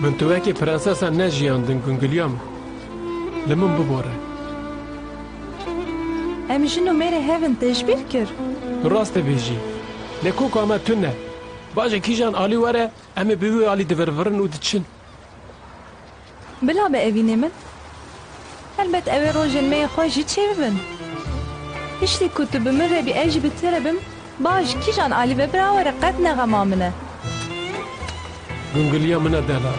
Min tu wekî prensesa ne jiyandin gungiliya min. Li min bibore. Em jin û mêrê hevin te ji bîr kir. Rast dibêjî. Lê koka me tune. Baje kîjan alî were em ê bi wî alî divirvirin û diçin. Bila be evînê min? Elbet ev ê rojên me yê xwe jî çêbibin. Hiştî ku tu bi min re bî ez jî bi te re bim, baş kîjan alî ve bira were qet nexema min e. Gungiliya min e dela.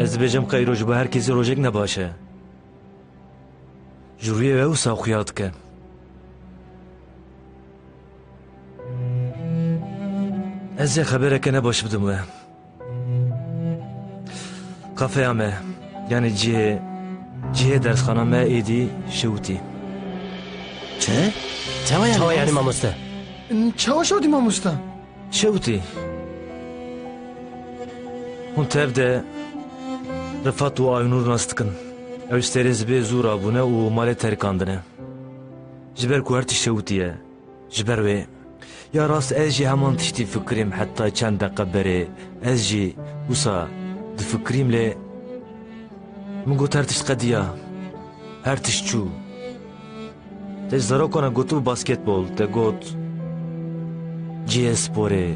Ez dibêjim qey roj bi her kesî rojek ne baş e. Ji rûyê we wisa xuya dike. Ez ê xebereke ne baş bidim we. Kafeya me yani cihê dersxana me êdî şewtî. Çi? Çawa yanî? Çawa yanî mamoste. Çawa şewtî mamoste? Şewtî. Hûn tev de Rifat û Aynur nas dikin. Ew sterê zibê zû rabûne û malê terikandine. Ji ber ku her tişt şewtî ye. Ji ber wê ya rast ez jî heman tiştî fikirîm heta çend deqe berê ez jî wisa difikirîm lê min got her tişt qediya. Her tişt çû. Te ji zarokana gotû basketbol, te got cihê sporê.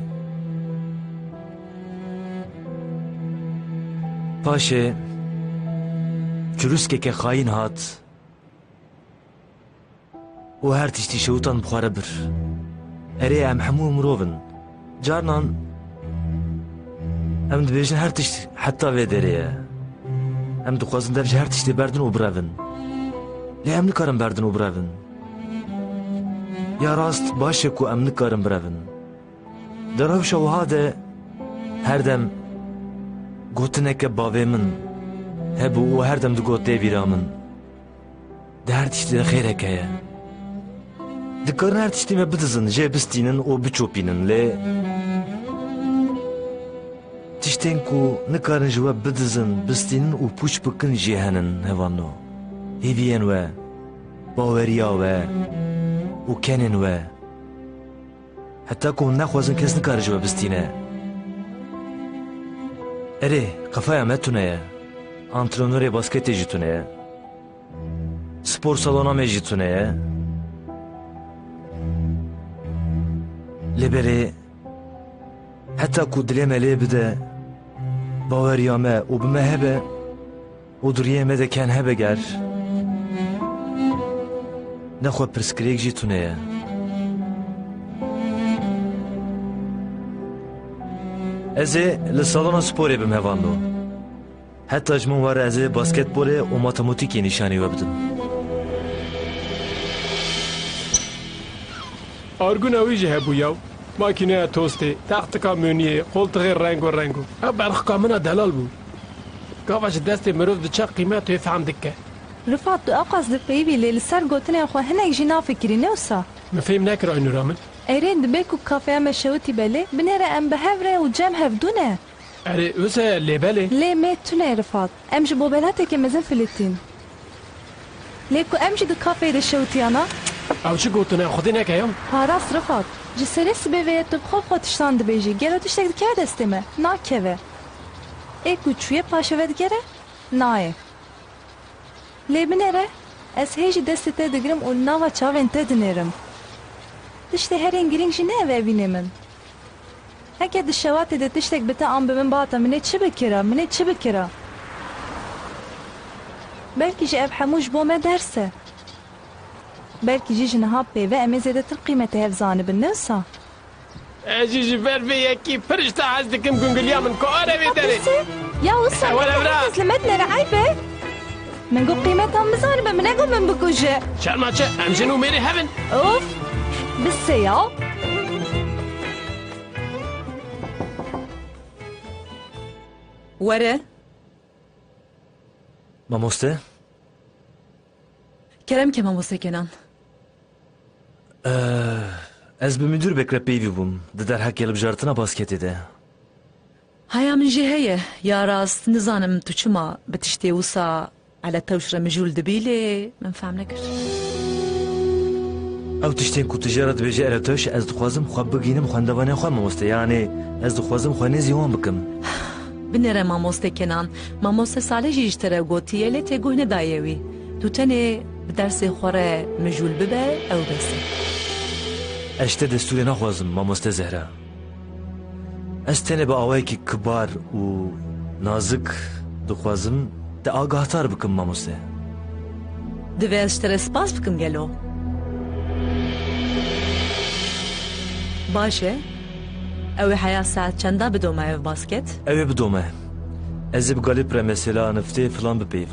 Paşê çürüskeke xayîn hat û her tiştî şewtan bixware bir. Erê em hemû mirovin. Carnan em dibêjin her tişt heta vê derê ye. Em dixwazin dev ji her tiştê berdin û birevin. Lê em nikarin berdin û birevin. Ya rast baş e ku em nikarin birevin. Di rewşa wiha de her dem gotineke bavê min hebû û her dem digot tê vîra min. Di her tiştî de xêrek heye. Dikarin her tiştî me bidizin, jê bistînin û biçopînin lê tiştên ku nikarin ji we bidizin, bistînin û pûç bikin jî henin hevan no. Hêviyên we باوریا و کنن حتی که نخوازن کس نکاره جواب بستینه اره قفای امتونه antrenörü basketi jitune spor salona me jitune libere hatta ku dileme lebde bavariyame u bmehebe u duriyeme de ken hebe ger naxo preskrek jitune eze le salona spor bim hevando حتی اجمون واره از باسکتبول و ماتماتیکی نشانی وبدم آرگون اویجه هبو یاو ماکینه توسته تخت کامونیه قلطغی رنگو برخ کامنا دلال بو گاواش دست مروف ده چه قیمت توی فهم دکه رفعت دو اقاس ده پیوی لیل سر گوتنه اخو هنک جینا فکری نوسا مفهم نکر اینو رامن ایرین دبیکو کافه مشوتی بله بنیره ام بهوره و جم هفدونه اره اوسه لیبله لی میتونه رفعت امش بوبلاته که مزن فلتین لیکو امش دو کافه ده شوتیانا او چه گوتنه خودی نکیم هاراس رفعت جسری سبیوه تو بخوب خودشتان دبیجی گره تشتک دکه دستیمه ناکوه ایکو چویه پاشوه گره نایه لی بنیره از هیچ دستی ته دگرم و ناوا چاوین ته دنیرم دشتی هرین گرینگ جی نه و بینه من هکه دشوات ده تشتک بتا آن بمن باتا منه چه بکره بلکی جی اب حموش بومه درسه بلکی جی جنها پیوه امی زیده تر قیمت هفزانه بالنوسا اجي بر في يكي فرشت عزدكم قنقليا من كوره بيدري يا وصل ولا سلمتنا رعايبه من قو قيمتهم مزاربه من اقو من بكوجه شرماتشا امشنو ميري هفن اوف بس يا وره ماموسته کرم که ماموسته کنن از به müdür bekle پیوی بوم در حق gelip jartına basketi de هيا من جهية يا راس نزانم تو چما بتشتي وصا على توشرة مجول دبيلي من فهم نكر او تشتين كو تجارت بيجي على توش از دخوازم خواب بگينم خواندواني خواه ماموسته يعني از دخوازم خواه نزيوان بكم بنره ماموسته کنن ماموسته ساله جيشتره گوتيه لي تيگوه ندايوي تو تنه بدرس خوره مجول ببه او بسي اشته دستوری نخوازم ماموسته زهره از تنه به آوایی که کبار و نازک دخوازم ده آگاهتر بکم ماموسته دوه اشتره سپاس بکم گلو باشه اوی حیا ساعت چنده بدومه او باسکت؟ اوی بدومه ازی بگالی پر مثلا نفته فلان بپیو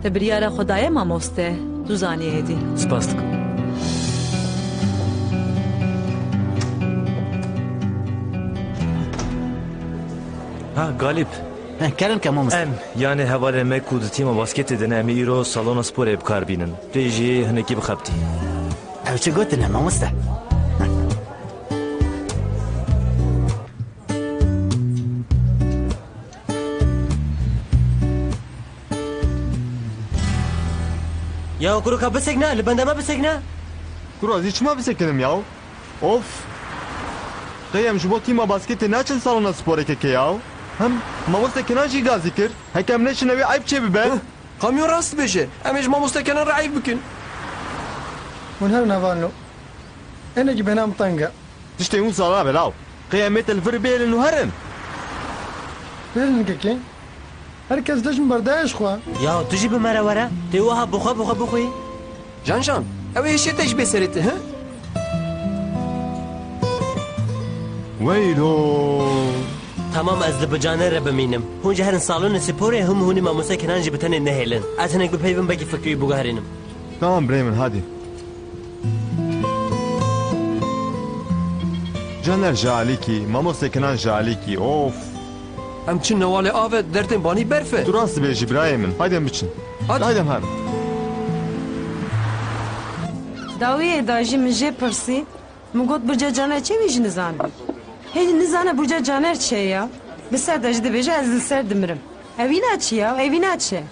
تبریار خدای ماموسته تو زانی هدی سپاس دکم ها غالب كلام كمان ام يعني هواله ما كود تيم باسكت دنا ميرو صالون سبور بكار بينن تيجي هنكي بخبتي او شو قلت لنا ما مسته يا كروكا بسكنا البندا ما بسكنا كرو هيك ما بسكنم ياو اوف قيم جبو تيم باسكت ناچن صالون سبور كياو هم ماموسته کنان جی گازی کرد هکم نشنوی عیب چه ببه؟ کامیون راست بشه امیش ماموسته کنان را عیب بکن من هر نوانو انا جي بنام طنقة تشتي اون صلاة بلاو قيامات الفر بيل انو هرن بيلن كي هركز دجم بردايش خوا يا تجي بمرة ورا تيوها بخوي جان او هشي تشبه سرته ها ويلو تمام از لبجانه را بمینم هونجا هرن سالون سپوره هم هونی ماموسه کنان جی بتن نهیلن اتنک بپیون بگی فکری بگهرینم تمام بريمن هادي جانر جاليكي ماموسه کنان جاليكي اوف ام چن نواله آوه دردن بانی برفه درست بيجي برايمن هايدم بچن هايدم هر داویه داجی من جه پرسی مگوت برجا جانر چه ویج نزان هیچ نزانه برجا جانر چه یا بسر داجی دبیجه از سر دمرم اوینا چه یا اوینا چه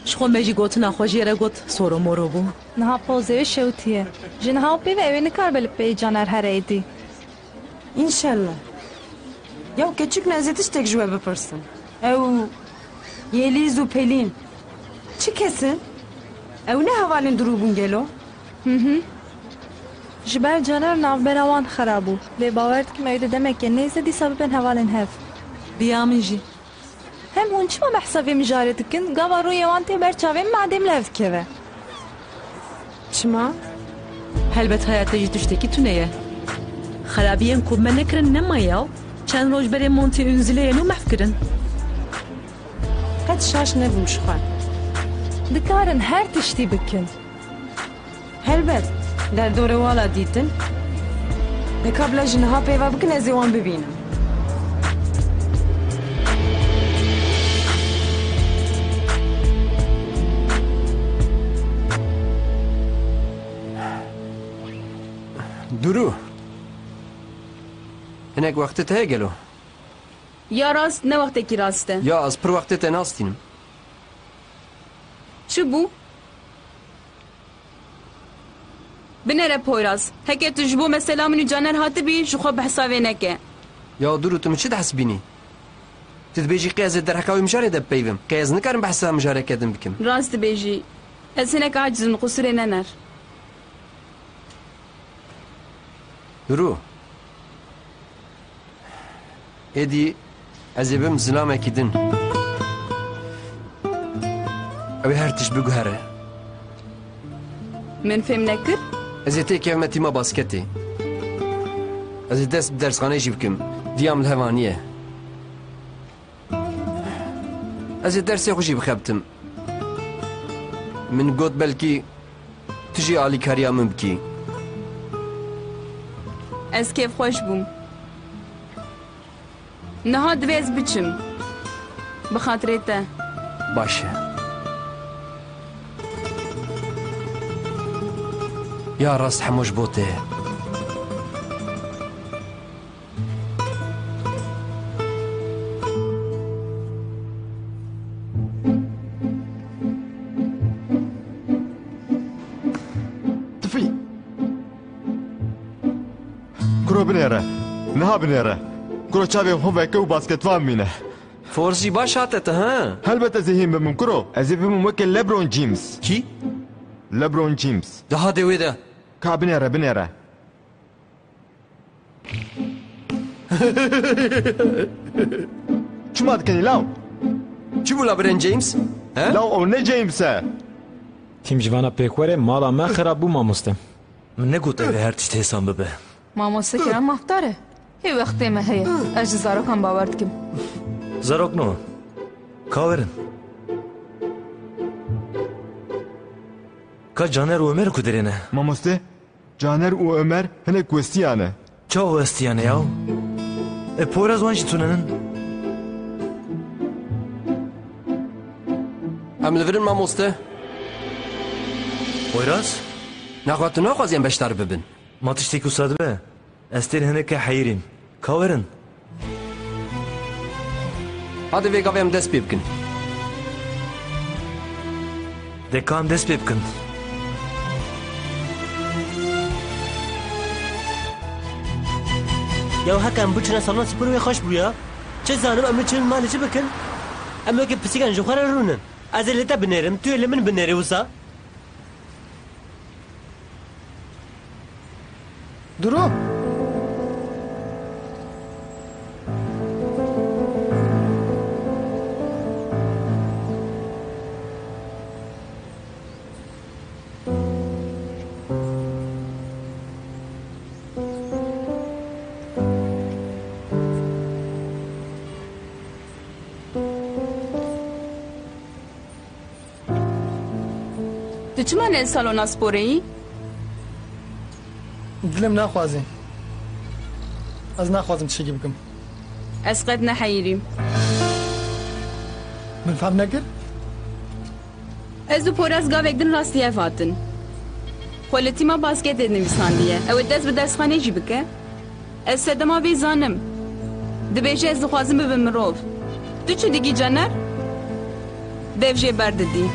شخو مجی گوت نخواجی را گوت سورو مورو بو نها پوزه شوتیه جنها پی و اوی نکار بل پی جانر هر ایدی İnşallah. Ya küçük nezetiş tek jüve bepırsın. Yeliz u Pelin. Çi kesin? Ne havalin durubun gelo? جبر جانر ناوبراوان خرابو لی باورد که میده دمک نیزه دی سببن هوالن هف بیا من جی هم هون چما محسابی مجارد کن گاوا روی وان تی برچاوی معدم لف که چما؟ هلبت hayata jî tiştekî tuneye xerabiyên ku me nekirin nemaya çend roj berê montê ûnzileyên û mehfkirin qet şaş nebûm ji xwe dikarin her tiştî bikin helbet derdorê wala dîtin nekabla ji niha pêva bikin ez ê wan bibînim Duru. Hinek vakti te gelo. Ya rast ne vakteki raste? Ya az pır vakti te nastinim. Şu bu? Binere Poyraz. Heke tu jbo mesela minü caner hatı bir şu xwe behsavê neke. Ya Duru tu mi çi dihesibînî? Tu dibêjî qeyezê derhekawî mijarê de bipeyvim. Qeyez nikarim behsa mijareke din bikim. Rast dibêjî. Ez hinek acizim qusurê nener. Duru. Êdî ez ê bim zilamekî din. Ew ê her tişt biguhere. Min fêm nekir? Ez ê têkevme tîma basketê. Ez ê dest bi dersxanê jî bikim. Diyam li hevaniye. Ez ê dersê xwe jî bixebtim. Min got belkî tu jî alîkariya min bikî. Ez kêf xweş bûm. Niha divê ez biçim. Bi xatirê te. Baş e. Ya rast hemû ji bo te. Kuro binêre. Niha binêre. Kuro çavê xwe veke û basketvan mîne. Forsî baş hate te ha? Helbet ez ê hîn bimim kuro. Ez ê bimim weke LeBron James. Kî? LeBron James. Daha de wê de. Ka binêre binêre. Çima dikenî law? Çi bû LeBron James? Law ew ne James e? Tîm jivana pêkwerê mala me xerab bû mamoste. Min negot ev ê her tişt hêsan bibe. Mamoste kiran maftar e. Hê wextê me heye. Ez ji zarokan bawer dikim. Zarok no. Kawerin. Ka Caner û Ömer ku derê ne? Mamoste, Caner û Ömer hinek westiyan e. Çawa westiyan e yaw? Poyraz wan jî tunenin. Em li virin mamoste. Poyraz? Naxwe tu naxwaziyan beşdar bibin. Ma tiştekî wisa dibe? Ez tên hinekê heyîrîm. Kawerin. Hadi vê gavê em dest pê bikin. Dê ka em dest pê bikin. Ya heka em biçine salon spor wê xweş bûya. Çi zanim em biçin malê çi bikin? Em wekî pisîkan ji xwe re rûnin. Ez ê li te binêrim, tu ê li min binêrî wisa? Duru. Tu çima ne salona sporê yî? Dilim naxwazê. Ez naxwazim tiştekî bikim. Ez qet neheyîrîm. Min fehm nekir? Ez û Poyraz gavek din rastî hev hatin. Xwe li tîma basketê nivîsandiye. Ew ê dest bi dersxanê jî bike. Ez sedema vê zanim. Dibêje ez dixwazim bibim mirov. Tu çi digî Caner? Dev jê berdidî.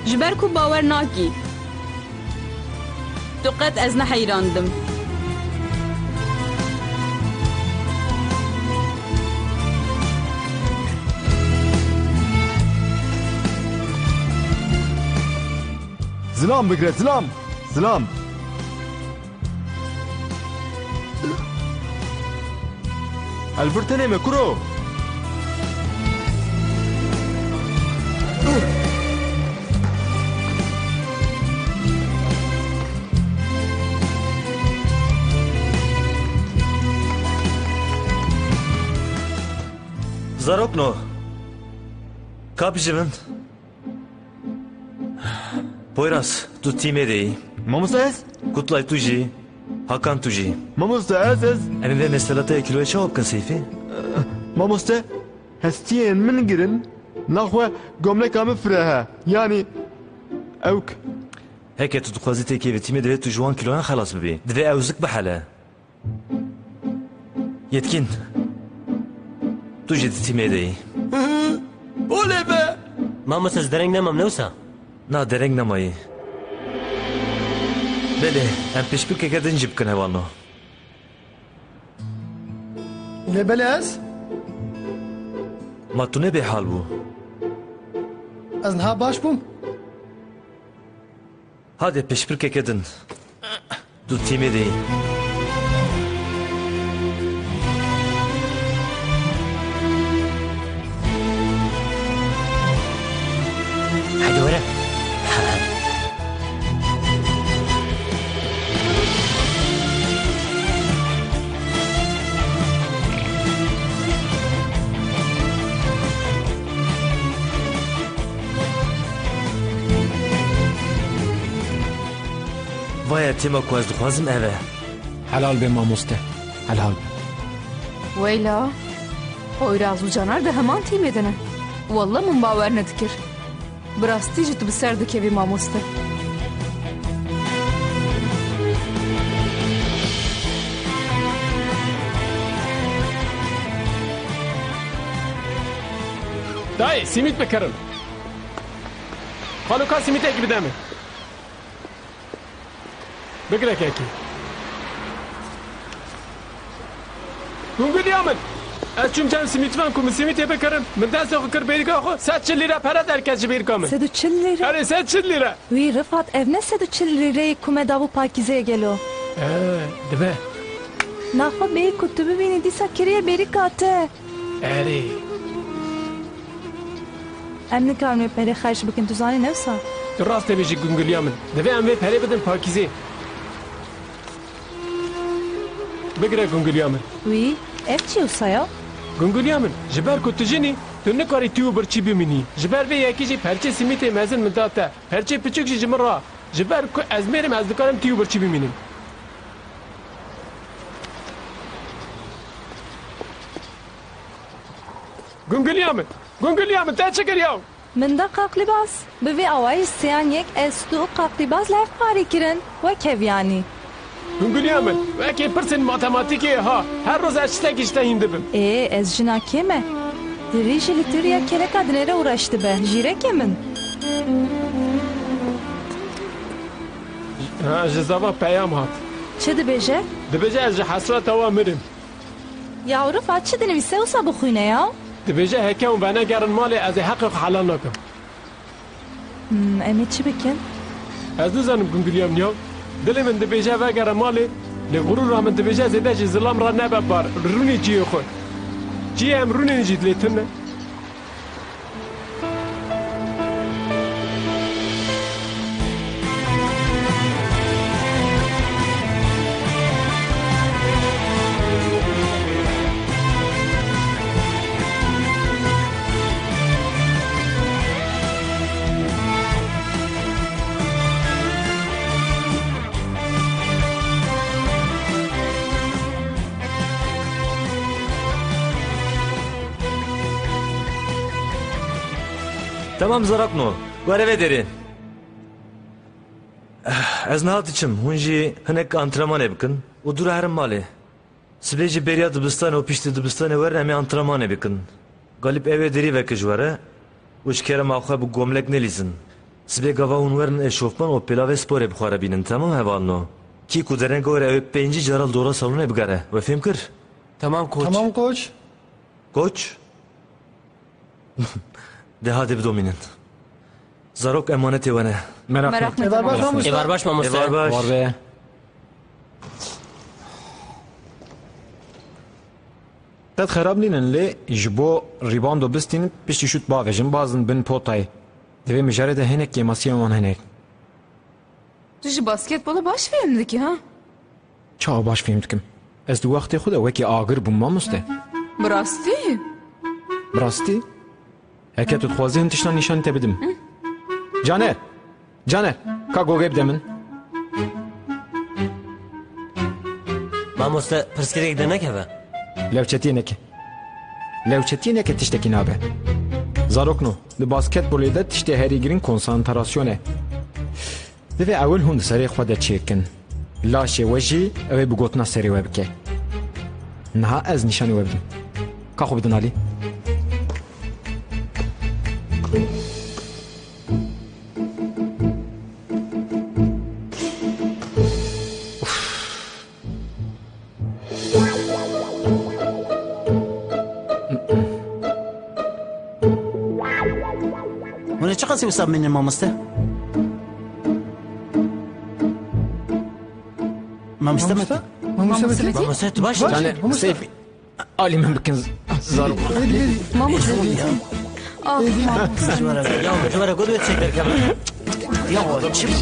ji ber ku bawer nakî. Tu qet ez neheyrandim. Zilam bigre zilam. Zilam. Albertene me kuro. Zarokno. Kapıcımın. Poyraz, tu time deyi. Mamustes? Kutlay tuji. Hakan tuji. Mamustes ez. Emin ve meselata kiloya çabuk Seyfi. Mamuste. Hestiyen min girin. Naxwe gömlekame freha. Yani evk. Heke tu dixwazi tekê ve time divê tu ji wan kiloyan xelas bibî. Divê ewzik bihele. Yetkin. Tu jî di tîmê deyî. Olê be! Mamoste ez dereng nemam newsa. Na dereng nemayî. Belê, em pêşbirkeke din jî bikin hevano. Lêbelê ez? Ma tu ne bêhal bû? Ez niha baş bûm. Hadi pêşbirkeke din. Tu tîmê deyî. Haydi were. Vaya tema ku ez dixwazim ev e. Helal be mamoste. Helal. Weyla. Poyraz û Caner de heman tîmê de ne. Wallah min bawer nedikir. Bi rastî jî tu bi ser dikevî mamoste. Dayı simit bikerim. Haluka simit ekip de mi? Bikre keki. Gungul yamin. Ez çumcan simit van kum simit bikerim. Min dest xukir berika xo 100 lira para derkez bir kamın. 140 lira. Hani 100 lira. Wî Rifat ev ne 140 lirayê ku me dabû pakîzeyê gelo. Dibe. Naxwe bêyî ku tu bibînî dîsa kiriye berîka te. Erê. Em nikarin wê perê xerj bikin tu zanî newsa. Tu rast bêjî Gungul yamin. Dibe em vê perê bidin pakîzê. Bigre Gungul yamin. Wî ev çi wisa ya? Gungul yamin. Ji ber ku tu jinî tu nikarî tû birçî bimînî. Ji ber vê yekî jî perçe simîtê mezin min da te. Perçe piçûk jî ji min ra. Ji ber ku ez mêrim ez dikarim tû birçî bimînim. Gungul yamin. Gungul yamin te çi kiriyaw? Min da qaqlîbaz. Bi vê awayî sêyan yek ez tu û qaqlîbaz lev parî kirin. Wek hev yanî. Gungul yamin. Wekê pirsên matematikê ha. Her roz ez ştek iştehîn dibim. Ez jina kê me? Dirî jî li tiriya keleka dinêre uğraş dibe. Jîrekê min. Ha ji zava peyam hat. Çi dibêje? Dibêje ez ji hesreta wan mirim. Ya Rifat çi dinivîse wisa bixwîne ya? Dibêje heke û venegerin malê ez ê heqê xwe helal nakim. Em ê çi bikin? Ez nizanim Gungul yamin ya. Dilê min dibêje vegere malê. Lê gurûra min dibêje zêde jî zilam ra nebe bar. Rûnê ciyê xwe. Ciyê em rûnên jî dilê tune. Tamam Zarakno. Göreve derin. Ez nihat içim. Hûn jî hinek antrenman bikin. û dûra herin malê. Sibê jî beriya dibistanê û piştî dibistanê werin em ê antrenmanê bikin. Galip evê derî veke ji were û ji kerema xwe bi gomlek nelîzin. سبێ گەڤا hûn werin eşofman û pilavê sporê bixware bînin temam hevalino. Kî ku dereng were ew pêncî caral dora salonê bigere. We fêm kir? Tamam koç. Tamam koç. Koç? De hadi bidomînin. Zarok emanetê we ne. Merak Merak Evar baş mamoste. Evar baş mamoste. Evar baş. Var be. Tad xerab nînin lê ji bo rîbando bistîn piştî şût bavêjin bazin bin potayê. Divê mijarê de hinek kêmasiya wan hinek. Tu ji basketbola baş fêm dikî ha? Çawa baş fêm dikim. Ez di wextê xwe de wekî agir bûm mamoste. Bi rastî? Bi rastî? Heke tu dixwazî hin tiştan nîşanî te bidim. Caner! Caner! Ka gogê bide min. Mamoste pirsgirêk de nekeve. Lewçetiyê neke. Lewçetiyê neke tiştekî nabe. Zarokno, li basketbolê de tiştê herî girin konsantrasyon e. Divê ewil hûn di serê xwe de çêkin. Laşê we jî ew ê bi gotina serê we bike. Niha ez nîşanî we bidim. Ka xwe bidin alî. Hûn ê çi qasî wisa bimînin mamoste? Mamoste mi? Mamoste mi? Mamoste tu baş. Caner, seyfî. Alî min bikin zarok. Mamoste. Ah Ya mecbara godu edecekler keve. Ya çi bu ya?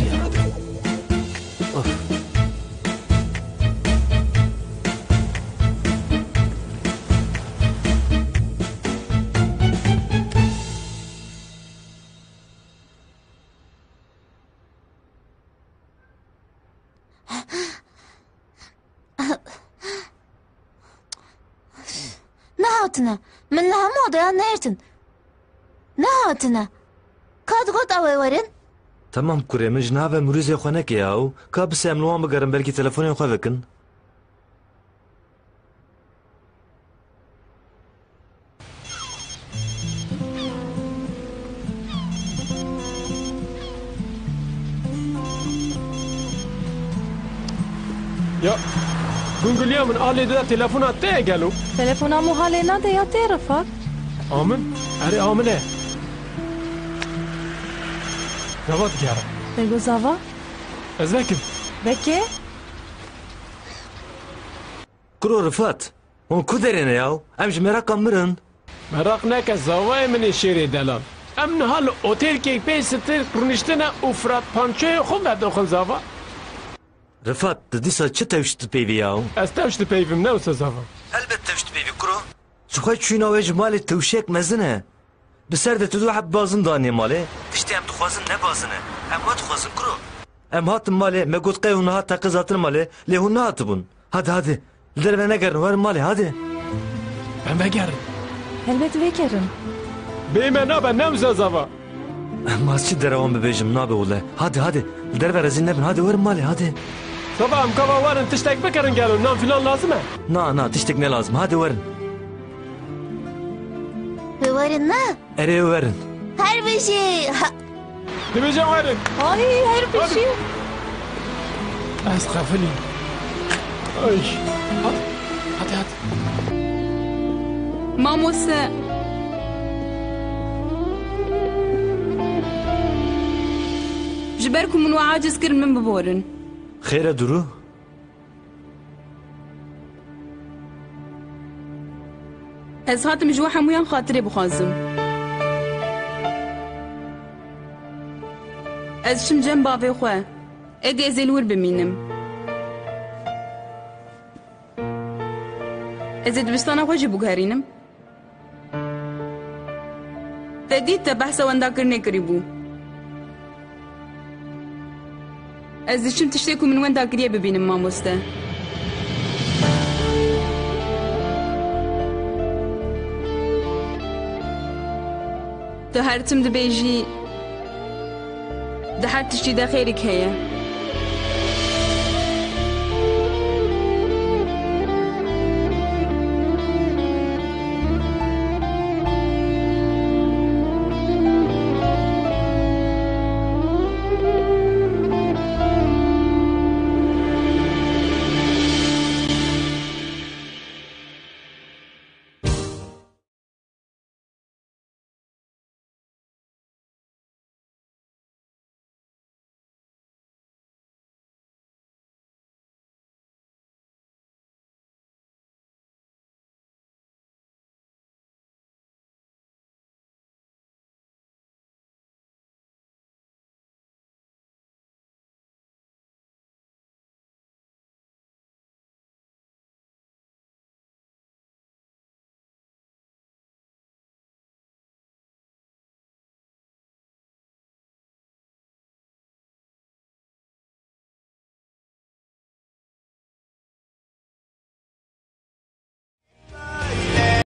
Ne hatına? Min li hemû odaya nertin? Ne hatına? Kad got ew ê werin? Tamam kurê min ji navê mirûzê xwe neke yaw. Ka bisê em li wan bigerin belkî telefonên xwe bikin. Ya Gungulya min alê de telefona te gelo. Telefona mû halê nade ya tê Rifat? Amin? Erê amin e. Zava digere. Bêgo zava? Ez vekim. Vekê? Kuro Rifat. Hûn ku derê ne yaw? Em ji meraka mirin. Merak neke zavayê min ê şêrê delal. Em niha li otelkê pê stir rûniştine û firat pançoyê xwe vedixin zava. Rifat, di dîsa çi tewş dipêvî yaw? Ez tewş dipeyvim ne wisa zava. Elbet tewş dipêvî kuro. Ji xwe çûna wê ji malê tewşek mezin e. Bi ser de tu dû heb bazin danî malê. Tiştê em dixwazin ne bazin e. Em wa dixwazin kuro. Em hatin malê me got qey û niha teqîz hatin malê lê hûn nehatibûn. Hadi hadi. Li derve negerin werin malê hadi. Em vegerin. Elbet vekerim. Bê me nabe ne wisa zava. Em az çi derewan bibêjim nabe wile. Hadi hadi. Li derve rezîl nebin hadi werin malê hadi. Zava em kava warin tiştek bikirin gelin nan filan lazım e. Na tiştek ne lazım hadi werin. Bi werin ne? Erê werin. Her bir şey. Dibêje werin. Ay her bir şey. Ez xefilîm. Ay. Hadi hadi. Mamoste. Ji ber ku min we aciz kirin min biborin. Xêr e duru? Ez hatim ji we hemûyan xatirê bixwazim. Ez çim cem bavê xwe. Êdî ez ê li wir bimînim. Ez ê dibistana xwe jî biguherînim. Te dît te behsa wendakirinê kirîbû. Ez diçim tiştê ku min wendakiriye bibînim mamoste. Tu her tim dibêjî di her tiştî de xêrek heye.